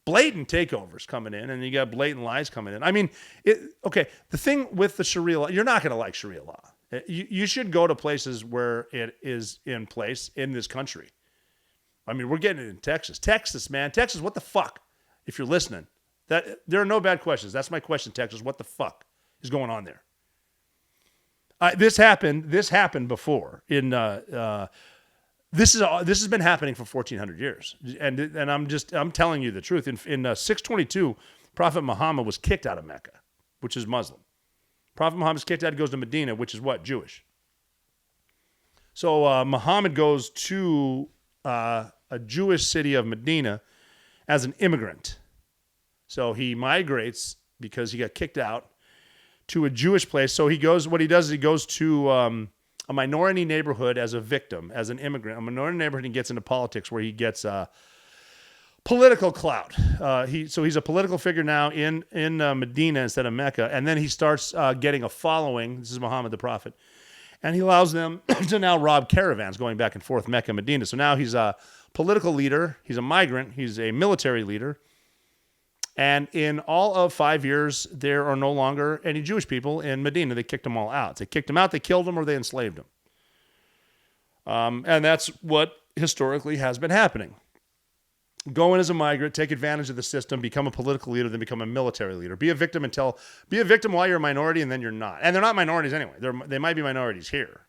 blatant takeovers coming in, and you got blatant lies coming in. I mean, the thing with the Sharia law, you're not going to like Sharia law. You should go to places where it is in place in this country. I mean, we're getting it in Texas. Texas, man. Texas, what the fuck? If you're listening. There are no bad questions. That's my question, Texas. What the fuck is going on there? This happened before. This has been happening for 1,400 years, and I'm telling you the truth. In 622, Prophet Muhammad was kicked out of Mecca, which is Muslim. Prophet Muhammad is kicked out. He goes to Medina, which is what? Jewish. So Muhammad goes to a Jewish city of Medina as an immigrant. So he migrates because he got kicked out to a Jewish place. So he goes. What he does is he goes to a minority neighborhood as a victim, as an immigrant, a minority neighborhood, and gets into politics where he gets political clout. He's a political figure now in Medina instead of Mecca, and then he starts getting a following. This is Muhammad the Prophet, and he allows them to now rob caravans going back and forth Mecca, Medina. So now he's a political leader, he's a migrant, he's a military leader, and in all of 5 years, there are no longer any Jewish people in Medina. They kicked them all out. They kicked them out, they killed them, or they enslaved them. And that's what historically has been happening. Go in as a migrant, take advantage of the system, become a political leader, then become a military leader. Be a victim while you're a minority, and then you're not. And they're not minorities anyway. They might be minorities here,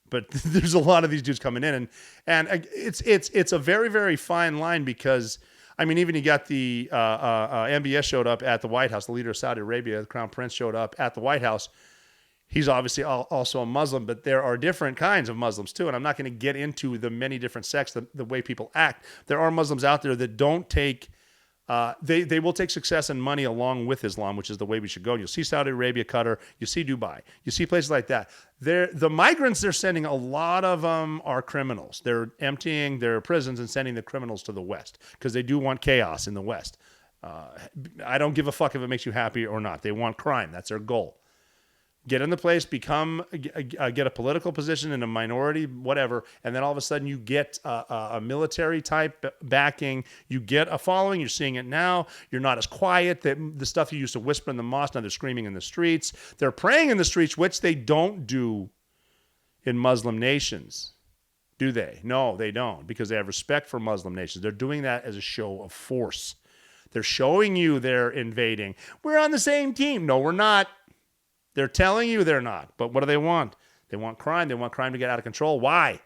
But there's a lot of these dudes coming in, and it's a very, very fine line because, I mean, even you got the MBS showed up at the White House, the leader of Saudi Arabia, the Crown Prince showed up at the White House. He's obviously also a Muslim, but there are different kinds of Muslims too. And I'm not going to get into the many different sects, the way people act. There are Muslims out there that don't take, they will take success and money along with Islam, which is the way we should go. You'll see Saudi Arabia, Qatar, you see Dubai, you see places like that. The migrants they're sending, a lot of them are criminals. They're emptying their prisons and sending the criminals to the West because they do want chaos in the West. I don't give a fuck if it makes you happy or not. They want crime. That's their goal. Get in the place, get a political position in a minority, whatever, and then all of a sudden you get a military type backing. You get a following. You're seeing it now. You're not as quiet. The stuff you used to whisper in the mosque, now they're screaming in the streets. They're praying in the streets, which they don't do in Muslim nations. Do they? No, they don't, because they have respect for Muslim nations. They're doing that as a show of force. They're showing you they're invading. We're on the same team. No, we're not. They're telling you they're not. But what do they want? They want crime. They want crime to get out of control. Why?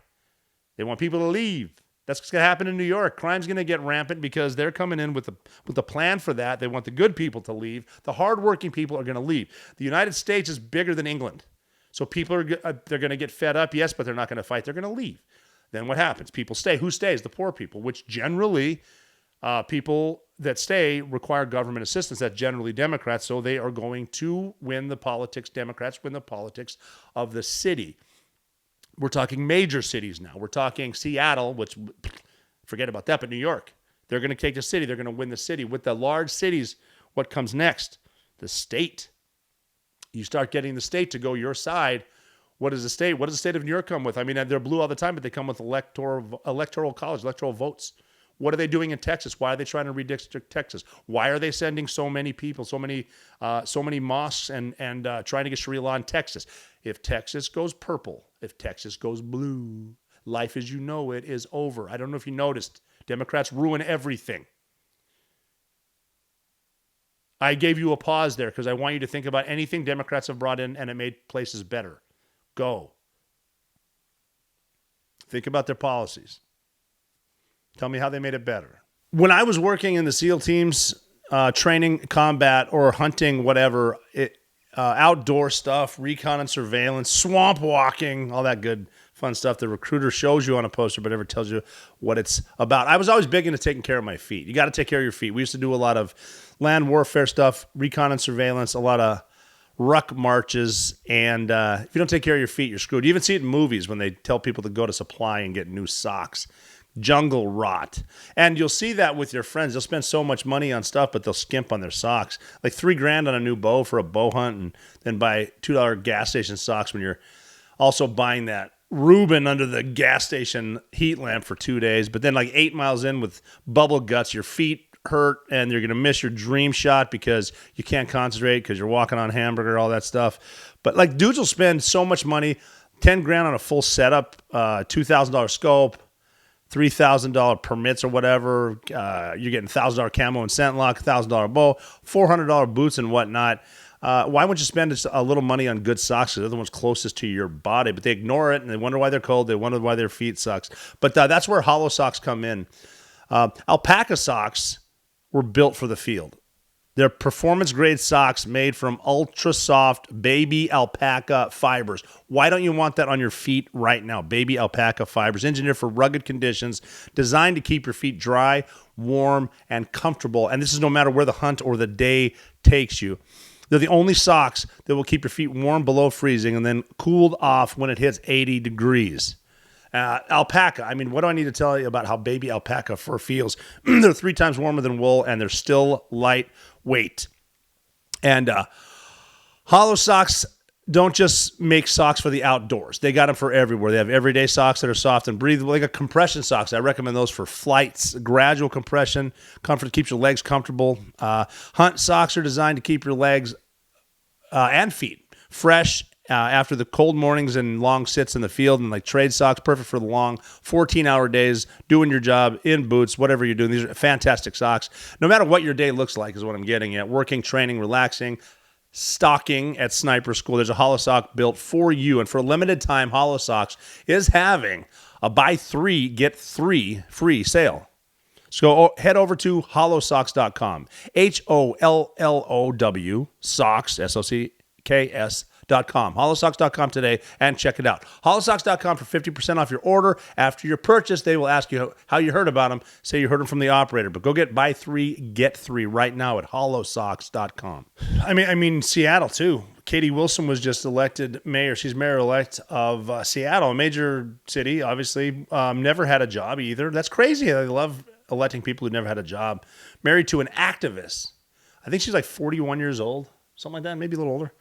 They want people to leave. That's what's going to happen in New York. Crime's going to get rampant because they're coming in with a plan for that. They want the good people to leave. The hardworking people are going to leave. The United States is bigger than England. So people they're going to get fed up, yes, but they're not going to fight. They're going to leave. Then what happens? People stay. Who stays? The poor people, which generally people that stay require government assistance. That's generally Democrats, so they are going to win the politics. Democrats win the politics of the city. We're talking major cities now. We're talking Seattle, which, forget about that, but New York. They're going to take the city. They're going to win the city. With the large cities, what comes next? The state. You start getting the state to go your side. What is the state? What does the state of New York come with? I mean, they're blue all the time, but they come with electoral college, electoral votes. What are they doing in Texas? Why are they trying to redistrict Texas? Why are they sending so many people, so many mosques and trying to get Sharia law in Texas? If Texas goes purple, if Texas goes blue, life as you know it is over. I don't know if you noticed. Democrats ruin everything. I gave you a pause there because I want you to think about anything Democrats have brought in and it made places better. Go. Think about their policies. Tell me how they made it better. When I was working in the SEAL teams, training combat or hunting, whatever, outdoor stuff, recon and surveillance, swamp walking, all that good fun stuff the recruiter shows you on a poster but never tells you what it's about. I was always big into taking care of my feet. You got to take care of your feet. We used to do a lot of land warfare stuff, recon and surveillance, a lot of ruck marches, and if you don't take care of your feet, you're screwed. You even see it in movies when they tell people to go to Supply and get new socks. Jungle rot. And you'll see that with your friends. They'll spend so much money on stuff, but they'll skimp on their socks. Like $3,000 on a new bow for a bow hunt, and then buy $2 gas station socks when you're also buying that Reuben under the gas station heat lamp for 2 days. But then like 8 miles in with bubble guts, your feet hurt, and you're going to miss your dream shot because you can't concentrate because you're walking on hamburger, all that stuff. But like dudes will spend so much money, $10,000 on a full setup, $2,000 scope, $3,000 permits or whatever. You're getting $1,000 camo and scent lock, $1,000 bow, $400 boots and whatnot. Why wouldn't you spend a little money on good socks? They're the ones closest to your body, but they ignore it and they wonder why they're cold. They wonder why their feet sucks. But that's where hollow socks come in. Alpaca socks were built for the field. They're performance-grade socks made from ultra-soft baby alpaca fibers. Why don't you want that on your feet right now? Baby alpaca fibers, engineered for rugged conditions, designed to keep your feet dry, warm, and comfortable. And this is no matter where the hunt or the day takes you. They're the only socks that will keep your feet warm below freezing and then cooled off when it hits 80 degrees. Alpaca, I mean, what do I need to tell you about how baby alpaca fur feels? They're 3 times warmer than wool, and they're still lightweight. And hollow socks don't just make socks for the outdoors. They got them for everywhere. They have everyday socks that are soft and breathable. They got compression socks. I recommend those for flights. Gradual compression, comfort, keeps your legs comfortable. Hunt socks are designed to keep your legs and feet fresh after the cold mornings and long sits in the field, and like trade socks, perfect for the long 14-hour days, doing your job in boots, whatever you're doing. These are fantastic socks. No matter what your day looks like is what I'm getting at. Working, training, relaxing. stocking at Sniper School. There's a Hollow Sock built for you. And for a limited time, Hollow Socks is having a buy 3, get 3 free sale. So head over to hollowsocks.com. HOLLOW socks, SOCKS.com. Hollowsocks.com today and check it out. Hollowsocks.com for 50% off your order. After your purchase, they will ask you how you heard about them. Say you heard them from the operator, but go get buy 3, get 3 right now at hollowsocks.com. I mean Seattle too. Katie Wilson was just elected mayor. She's mayor-elect of Seattle, a major city, obviously. Never had a job either. That's crazy. I love electing people who never had a job. Married to an activist. I think she's like 41 years old, something like that, maybe a little older.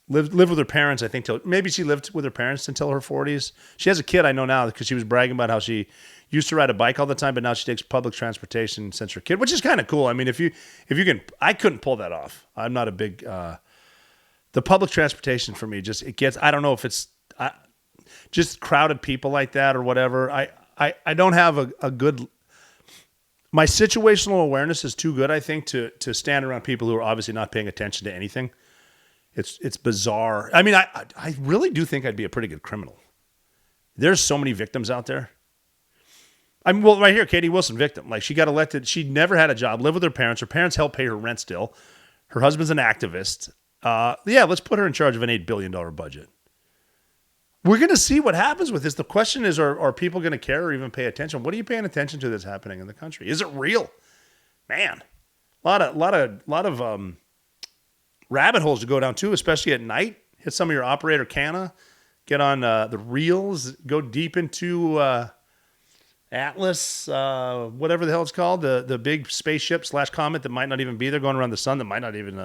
Lived with her parents, I think, maybe she lived with her parents until her 40s. She has a kid, I know now, because she was bragging about how she used to ride a bike all the time, but now she takes public transportation since her kid, which is kind of cool. I mean, if you can, I couldn't pull that off. I'm not a big, the public transportation for me I don't know if it's just crowded people like that or whatever. I don't have a good, my situational awareness is too good, I think, to stand around people who are obviously not paying attention to anything. It's bizarre. I mean, I really do think I'd be a pretty good criminal. There's so many victims out there. Well, right here, Katie Wilson, victim. Like, she got elected. She never had a job, lived with her parents. Her parents helped pay her rent still. Her husband's an activist. Let's put her in charge of an $8 billion budget. We're going to see what happens with this. The question is, are people going to care or even pay attention? What are you paying attention to that's happening in the country? Is it real? Man, a lot of rabbit holes to go down too, especially at night. Hit some of your operator canna. Get on the reels. Go deep into Atlas, whatever the hell it's called, the big spaceship / comet that might not even be there, going around the sun that might not even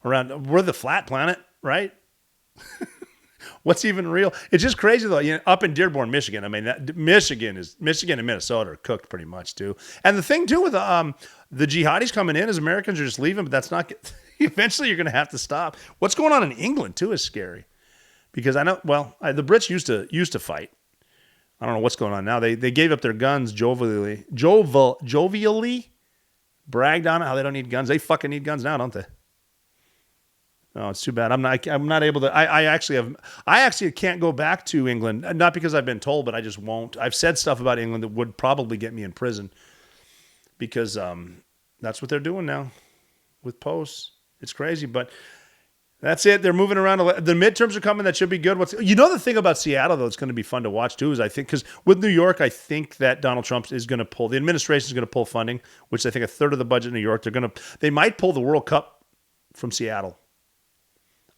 around. We're the flat planet, right? What's even real? It's just crazy though. Up in Dearborn, Michigan. I mean, Michigan and Minnesota are cooked pretty much too. And the thing too with the jihadis coming in is Americans are just leaving, but that's not. Eventually, you're going to have to stop. What's going on in England too is scary, because I know. Well, the Brits used to fight. I don't know what's going on now. They gave up their guns jovially, bragged on it how they don't need guns. They fucking need guns now, don't they? No, it's too bad. I'm not able to. I actually can't go back to England. Not because I've been told, but I just won't. I've said stuff about England that would probably get me in prison, because that's what they're doing now with posts. It's crazy, but that's it. They're moving around. The midterms are coming. That should be good. The thing about Seattle though, it's going to be fun to watch too, is I think, because with New York, I think that Donald Trump is going to pull, the administration is going to pull funding, which I think a third of the budget in New York. They might pull the World Cup from Seattle.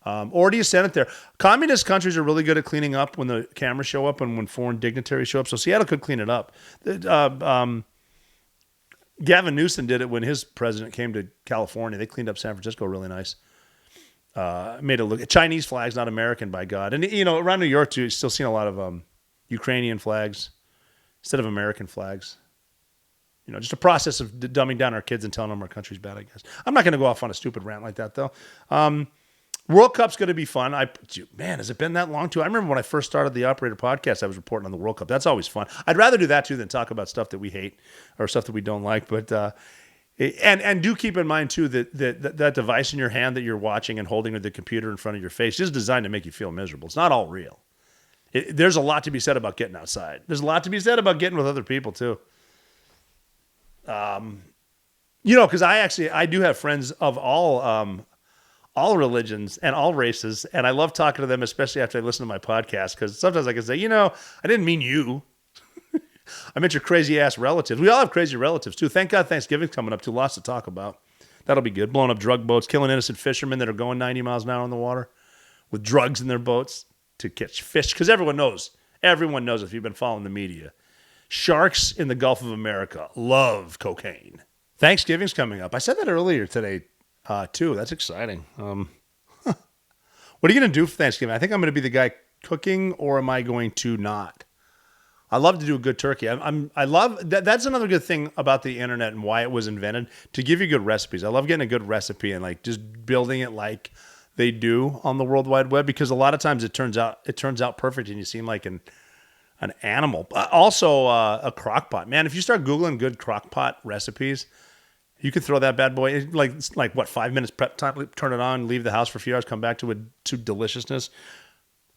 Or do you send it there? Communist countries are really good at cleaning up when the cameras show up and when foreign dignitaries show up. So Seattle could clean it up. Gavin Newsom did it when his president came to California. They cleaned up San Francisco really nice. Made it look Chinese flags, not American, by God. And around New York too, you're still seeing a lot of Ukrainian flags instead of American flags. Just a process of dumbing down our kids and telling them our country's bad, I guess. I'm not going to go off on a stupid rant like that though. World Cup's going to be fun. Man, has it been that long too? I remember when I first started the Operator podcast, I was reporting on the World Cup. That's always fun. I'd rather do that too than talk about stuff that we hate or stuff that we don't like. But and do keep in mind too that device in your hand that you're watching and holding, or the computer in front of your face, is designed to make you feel miserable. It's not all real. There's a lot to be said about getting outside. There's a lot to be said about getting with other people too. Because I do have friends of all religions and all races, and I love talking to them, especially after I listen to my podcast, because sometimes I can say, I didn't mean you. I meant your crazy-ass relatives. We all have crazy relatives, too. Thank God Thanksgiving's coming up, too. Lots to talk about. That'll be good. Blowing up drug boats, killing innocent fishermen that are going 90 miles an hour on the water with drugs in their boats to catch fish, because everyone knows if you've been following the media, sharks in the Gulf of America love cocaine. Thanksgiving's coming up. I said that earlier today, too. That's exciting. What are you going to do for Thanksgiving? I think I'm going to be the guy cooking, or am I going to not? I love to do a good turkey. I love that. That's another good thing about the internet and why it was invented, to give you good recipes. I love getting a good recipe and just building it like they do on the World Wide Web, because a lot of times it turns out perfect and you seem like an animal. Also, a crock pot. Man, if you start Googling good crock pot recipes, You could throw that bad boy in, like what, 5 minutes prep time, turn it on, leave the house for a few hours, come back to deliciousness.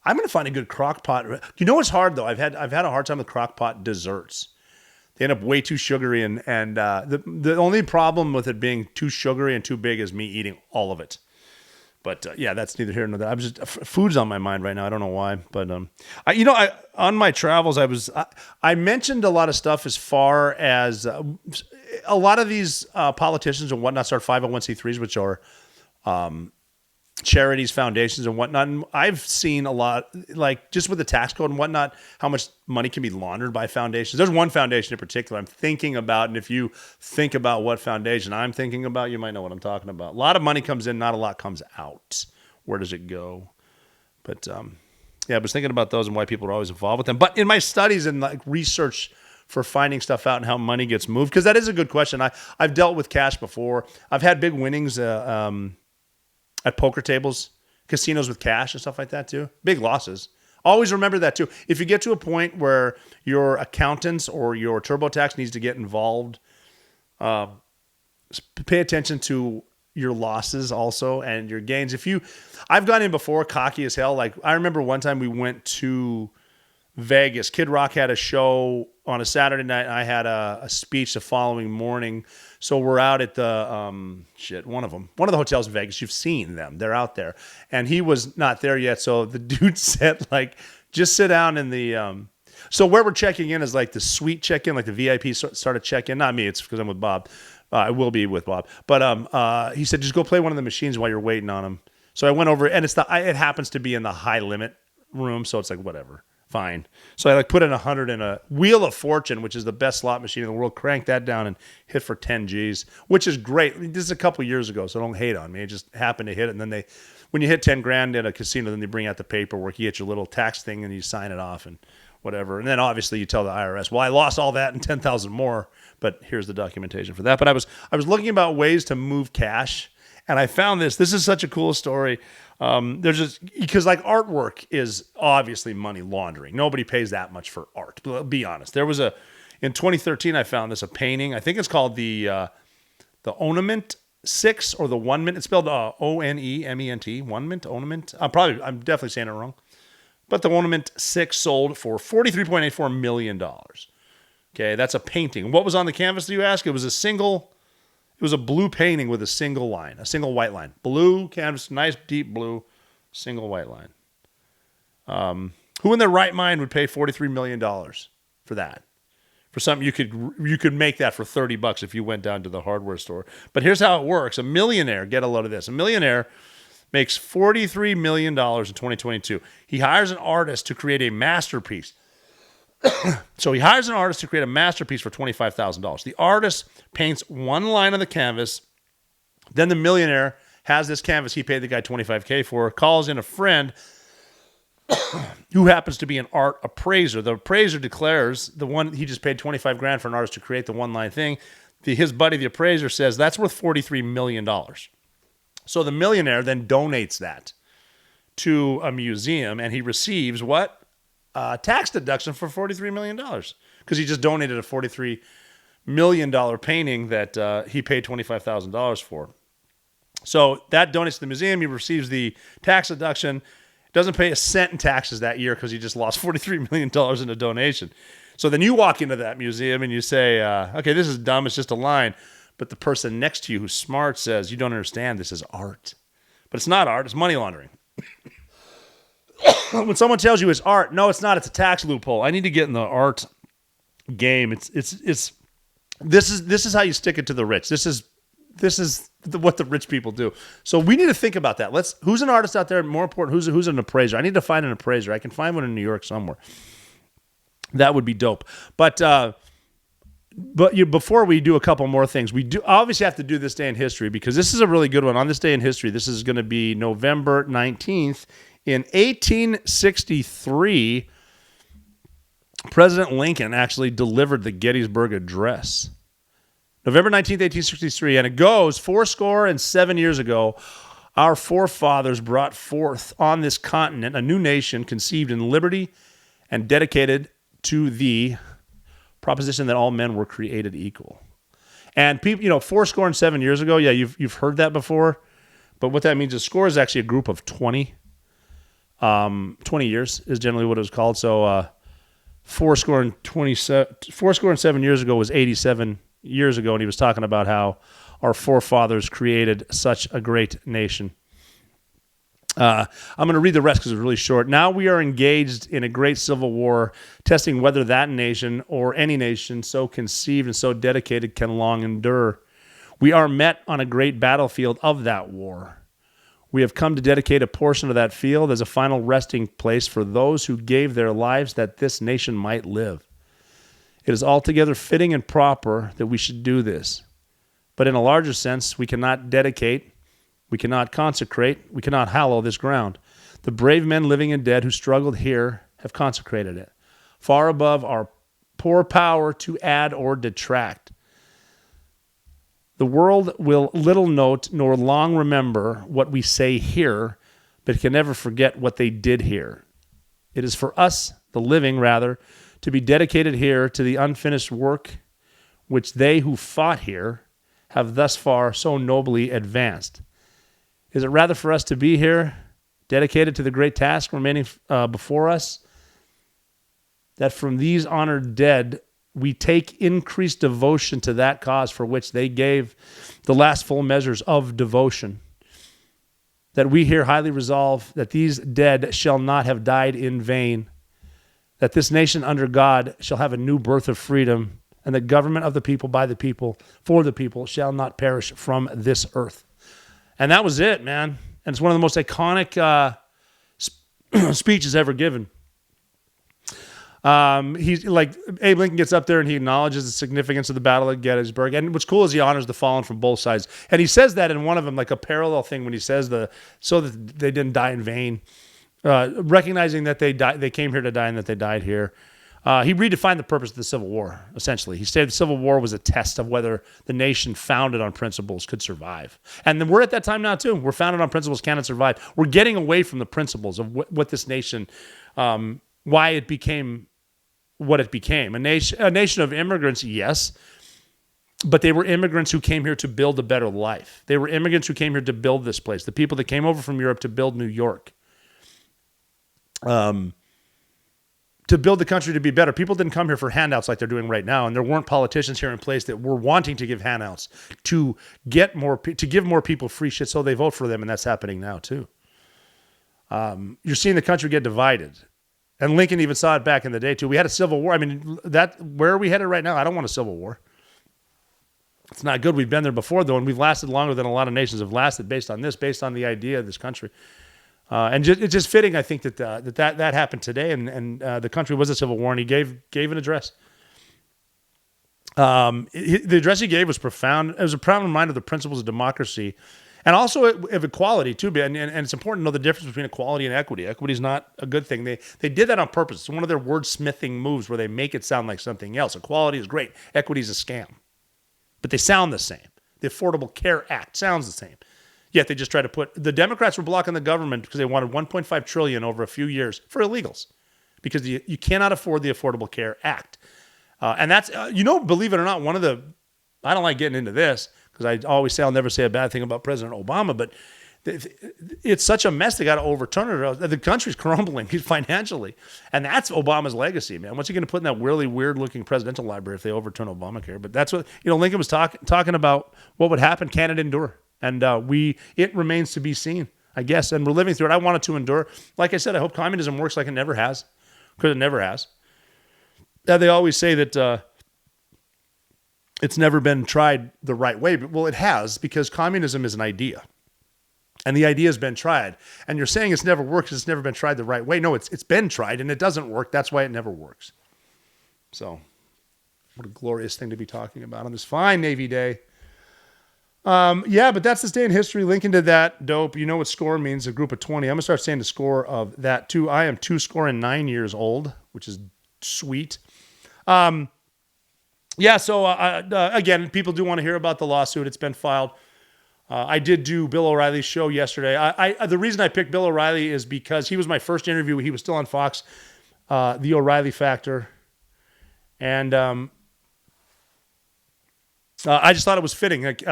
I'm going to find a good crock pot. You know what's hard though? I've had a hard time with crock pot desserts. They end up way too sugary, and the only problem with it being too sugary and too big is me eating all of it. But yeah, that's neither here nor there. Food's on my mind right now. I don't know why, but on my travels, I mentioned a lot of stuff as far as a lot of these politicians and whatnot start 501c3s, which are charities, foundations, and whatnot. And I've seen a lot, like just with the tax code and whatnot, how much money can be laundered by foundations. There's one foundation in particular I'm thinking about, and if you think about what foundation I'm thinking about, you might know what I'm talking about. A lot of money comes in, not a lot comes out. Where does it go? But yeah, I was thinking about those and why people are always involved with them. But in my studies and like research for finding stuff out and how money gets moved, because that is a good question. I've dealt with cash before. I've had big winnings at poker tables, casinos with cash and stuff like that too. Big losses. Always remember that too. If you get to a point where your accountants or your TurboTax needs to get involved, pay attention to your losses also and your gains. I've gone in before cocky as hell. Like I remember one time we went to Vegas. Kid Rock had a show on a Saturday night. And I had a speech the following morning. So we're out at the one of the hotels in Vegas. You've seen them; they're out there. And he was not there yet. So the dude said, like, just sit down in the. So where we're checking in is like the suite check-in, like the VIP started check-in. Not me; it's because I'm with Bob. I will be with Bob. But he said, just go play one of the machines while you're waiting on him. So I went over, and it happens to be in the high limit room, so it's like whatever. Fine. So I like put in 100 in a Wheel of Fortune, which is the best slot machine in the world, cranked that down and hit for 10 G's, which is great. I mean, this is a couple years ago, so don't hate on me. It just happened to hit it. And then when you hit 10 grand at a casino, then they bring out the paperwork. You get your little tax thing and you sign it off and whatever. And then obviously you tell the IRS, well, I lost all that and 10,000 more, but here's the documentation for that. But I was looking about ways to move cash, and I found this. This is such a cool story. There's just because like artwork is obviously money laundering. Nobody pays that much for art. Be honest. There was in 2013 I found this a painting. I think it's called the Onement 6 or the One Mint. It's spelled O-N-E-M-E-N-T. One Mint, Onement. I'm definitely saying it wrong. But the Onement 6 sold for $43.84 million. Okay, that's a painting. What was on the canvas, do you ask? It was a blue painting with a single line, a single white line. Blue canvas, nice deep blue, single white line. Who in their right mind would pay $43 million for that? For something you could make that for $30 if you went down to the hardware store. But here's how it works. A millionaire, get a load of this. A millionaire makes $43 million in 2022. He hires an artist to create a masterpiece. So he hires an artist to create a masterpiece for $25,000. The artist paints one line on the canvas. Then the millionaire has this canvas he paid the guy $25K for, calls in a friend who happens to be an art appraiser. The appraiser declares the one he just paid 25 grand for an artist to create the one line thing. His buddy, the appraiser, says that's worth $43 million. So the millionaire then donates that to a museum, and he receives what? Tax deduction for $43 million because he just donated a $43 million painting that he paid $25,000 for. So that donates to the museum. He receives the tax deduction. Doesn't pay a cent in taxes that year because he just lost $43 million in a donation. So then you walk into that museum and you say, okay, this is dumb. It's just a line. But the person next to you who's smart says, you don't understand. This is art. But it's not art. It's money laundering. When someone tells you it's art, no, it's not. It's a tax loophole. I need to get in the art game. This is how you stick it to the rich. This is what the rich people do. So we need to think about that. Who's an artist out there? More important, who's an appraiser? I need to find an appraiser. I can find one in New York somewhere. That would be dope. But before we do a couple more things, we do obviously have to do this day in history because this is a really good one. On this day in history, this is going to be November 19th. In 1863, President Lincoln actually delivered the Gettysburg Address. November 19th, 1863, and it goes 77 years ago, our forefathers brought forth on this continent a new nation conceived in liberty and dedicated to the proposition that all men were created equal. And people, 7 years ago, yeah, you've heard that before. But what that means is SCORE is actually a group of 20. 20 years is generally what it was called. So 7 years ago was 87 years ago, and he was talking about how our forefathers created such a great nation. I'm going to read the rest because it's really short. Now we are engaged in a great civil war, testing whether that nation or any nation so conceived and so dedicated can long endure. We are met on a great battlefield of that war. We have come to dedicate a portion of that field as a final resting place for those who gave their lives that this nation might live. It is altogether fitting and proper that we should do this. But in a larger sense, we cannot dedicate, we cannot consecrate, we cannot hallow this ground. The brave men living and dead who struggled here have consecrated it, far above our poor power to add or detract. The world will little note nor long remember what we say here, but can never forget what they did here. It is for us, the living rather, to be dedicated here to the unfinished work which they who fought here have thus far so nobly advanced. Is it rather for us to be here, dedicated to the great task remaining before us, that from these honored dead we take increased devotion to that cause for which they gave the last full measures of devotion, that we here highly resolve that these dead shall not have died in vain, that this nation under God shall have a new birth of freedom, and the government of the people, by the people, for the people, shall not perish from this earth. And that was it, man. And it's one of the most iconic speeches ever given. He's like, Abe Lincoln gets up there and he acknowledges the significance of the Battle of Gettysburg. And what's cool is he honors the fallen from both sides. And he says that in one of them, like a parallel thing when he says so that they didn't die in vain, recognizing that they came here to die and that they died here. He redefined the purpose of the Civil War, essentially. He said the Civil War was a test of whether the nation founded on principles could survive. And then we're at that time now, too. We're founded on principles, cannot survive. We're getting away from the principles of what this nation, why it became what it became. A nation of immigrants, yes, but they were immigrants who came here to build a better life. They were immigrants who came here to build this place, the people that came over from Europe to build New York. To build the country to be better. People didn't come here for handouts like they're doing right now, and there weren't politicians here in place that were wanting to give handouts to give more people free shit so they vote for them, and that's happening now too. You're seeing the country get divided, and Lincoln even saw it back in the day too. We had a civil war. I mean, where are we headed right now? I don't want a civil war. It's not good. We've been there before though, and we've lasted longer than a lot of nations have lasted based on the idea of this country. And it's just fitting, I think, that happened today, and the country was a civil war, and he gave an address. The address he gave was profound. It was a profound reminder of the principles of democracy, and also of equality too. And it's important to know the difference between equality and equity. Equity is not a good thing. They did that on purpose. It's one of their wordsmithing moves where they make it sound like something else. Equality is great. Equity is a scam, but they sound the same. The Affordable Care Act sounds the same. Yet they just try to the Democrats were blocking the government because they wanted $1.5 trillion over a few years for illegals, because you cannot afford the Affordable Care Act. And that's, believe it or not, I don't like getting into this because I always say I'll never say a bad thing about President Obama, but it's such a mess they got to overturn it. The country's crumbling financially. And that's Obama's legacy, man. What's he going to put in that really weird-looking presidential library if they overturn Obamacare? But that's what, Lincoln was talking about what would happen, can it endure? And it remains to be seen, I guess. And we're living through it. I want it to endure. Like I said, I hope communism works like it never has, because it never has. They always say that it's never been tried the right way. But, well, it has, because communism is an idea. And the idea has been tried. And you're saying it's never worked because it's never been tried the right way. No, it's been tried, and it doesn't work. That's why it never works. So, what a glorious thing to be talking about on this fine Navy Day. But that's this day in history. Lincoln did that. Dope. You know what SCORE means, a group of 20. I'm going to start saying the score of that too. I am 209 years old, which is sweet. Again, people do want to hear about the lawsuit. It's been filed. I did do Bill O'Reilly's show yesterday. The reason I picked Bill O'Reilly is because he was my first interview. He was still on Fox, The O'Reilly Factor. And I just thought it was fitting. Like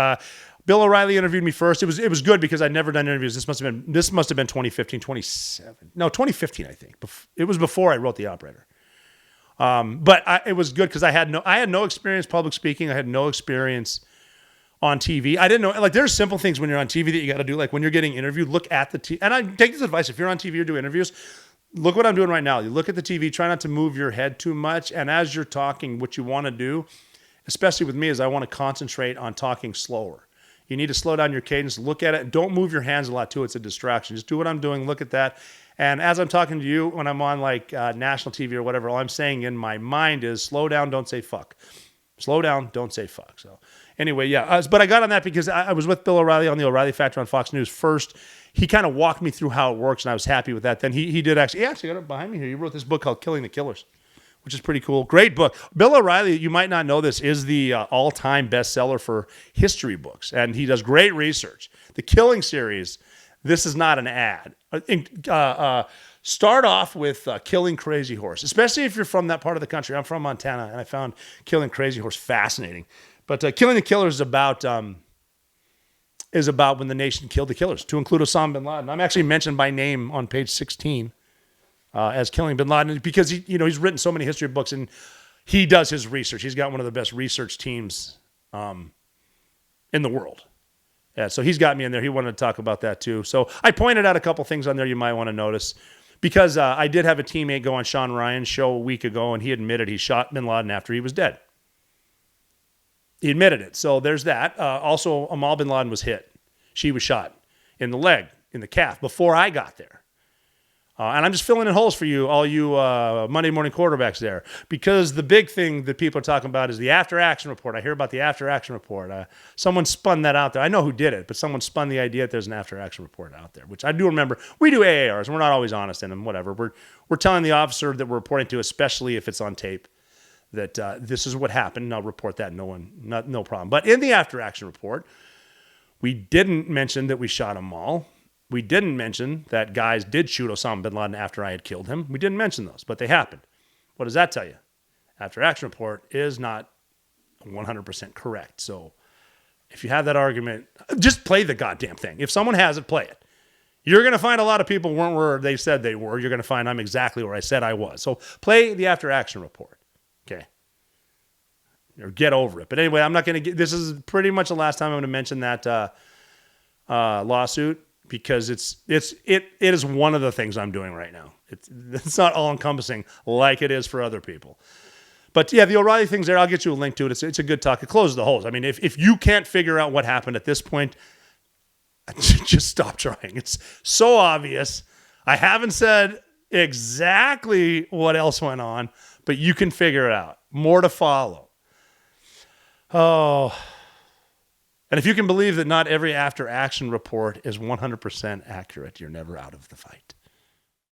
Bill O'Reilly interviewed me first. It was good because I'd never done interviews. This must have been 2015, 2015, I think. It was before I wrote The Operator. But it was good because I had no experience public speaking. I had no experience on TV. I didn't know, like, there's simple things when you're on TV that you got to do. Like when you're getting interviewed, look at the TV. And I take this advice: if you're on TV or do interviews, look what I'm doing right now. You look at the TV, try not to move your head too much. And as you're talking, what you want to do, especially with me, is I want to concentrate on talking slower. You need to slow down your cadence, look at it. Don't move your hands a lot too. It's a distraction. Just do what I'm doing, look at that. And as I'm talking to you, when I'm on like national TV or whatever, all I'm saying in my mind is slow down, don't say fuck. Slow down, don't say fuck. So anyway, yeah. But I got on that because I was with Bill O'Reilly on the O'Reilly Factor on Fox News first. He kind of walked me through how it works, and I was happy with that. Then he actually got it behind me here. He wrote this book called Killing the Killers, which is pretty cool. Great book. Bill O'Reilly, you might not know this, is the all-time bestseller for history books, and he does great research. The Killing series, this is not an ad. Start off with Killing Crazy Horse, especially if you're from that part of the country. I'm from Montana, and I found Killing Crazy Horse fascinating. But Killing the Killers is about when the nation killed the killers, to include Osama bin Laden. I'm actually mentioned by name on page 16 as killing bin Laden because he's written so many history books and he does his research. He's got one of the best research teams in the world. Yeah, so he's got me in there. He wanted to talk about that too. So I pointed out a couple things on there you might want to notice because I did have a teammate go on Sean Ryan's show a week ago and he admitted he shot bin Laden after he was dead. He admitted it. So there's that. Also, Amal bin Laden was hit. She was shot in the leg, in the calf, before I got there. And I'm just filling in holes for you, all you Monday morning quarterbacks there, because the big thing that people are talking about is the after-action report. I hear about the after-action report. Someone spun that out there. I know who did it, but someone spun the idea that there's an after-action report out there, which I do remember. We do AARs, and we're not always honest in them, whatever. We're telling the officer that we're reporting to, especially if it's on tape, that this is what happened, and I'll report that. No problem. But in the after-action report, we didn't mention that we shot Amal. We didn't mention that guys did shoot Osama bin Laden after I had killed him. We didn't mention those, but they happened. What does that tell you? After-action report is not 100% correct. So if you have that argument, just play the goddamn thing. If someone has it, play it. You're going to find a lot of people weren't where they said they were. You're going to find I'm exactly where I said I was. So play the after-action report. Okay. Or get over it. But anyway, I'm not going to get, this is pretty much the last time I'm going to mention that lawsuit because it is one of the things I'm doing right now. It's not all encompassing like it is for other people. But yeah, the O'Reilly thing's there. I'll get you a link to it. It's a good talk. It closes the holes. I mean, if you can't figure out what happened at this point, just stop trying. It's so obvious. I haven't said exactly what else went on, but you can figure it out. More to follow. Oh. And if you can believe that not every after-action report is 100% accurate, you're never out of the fight.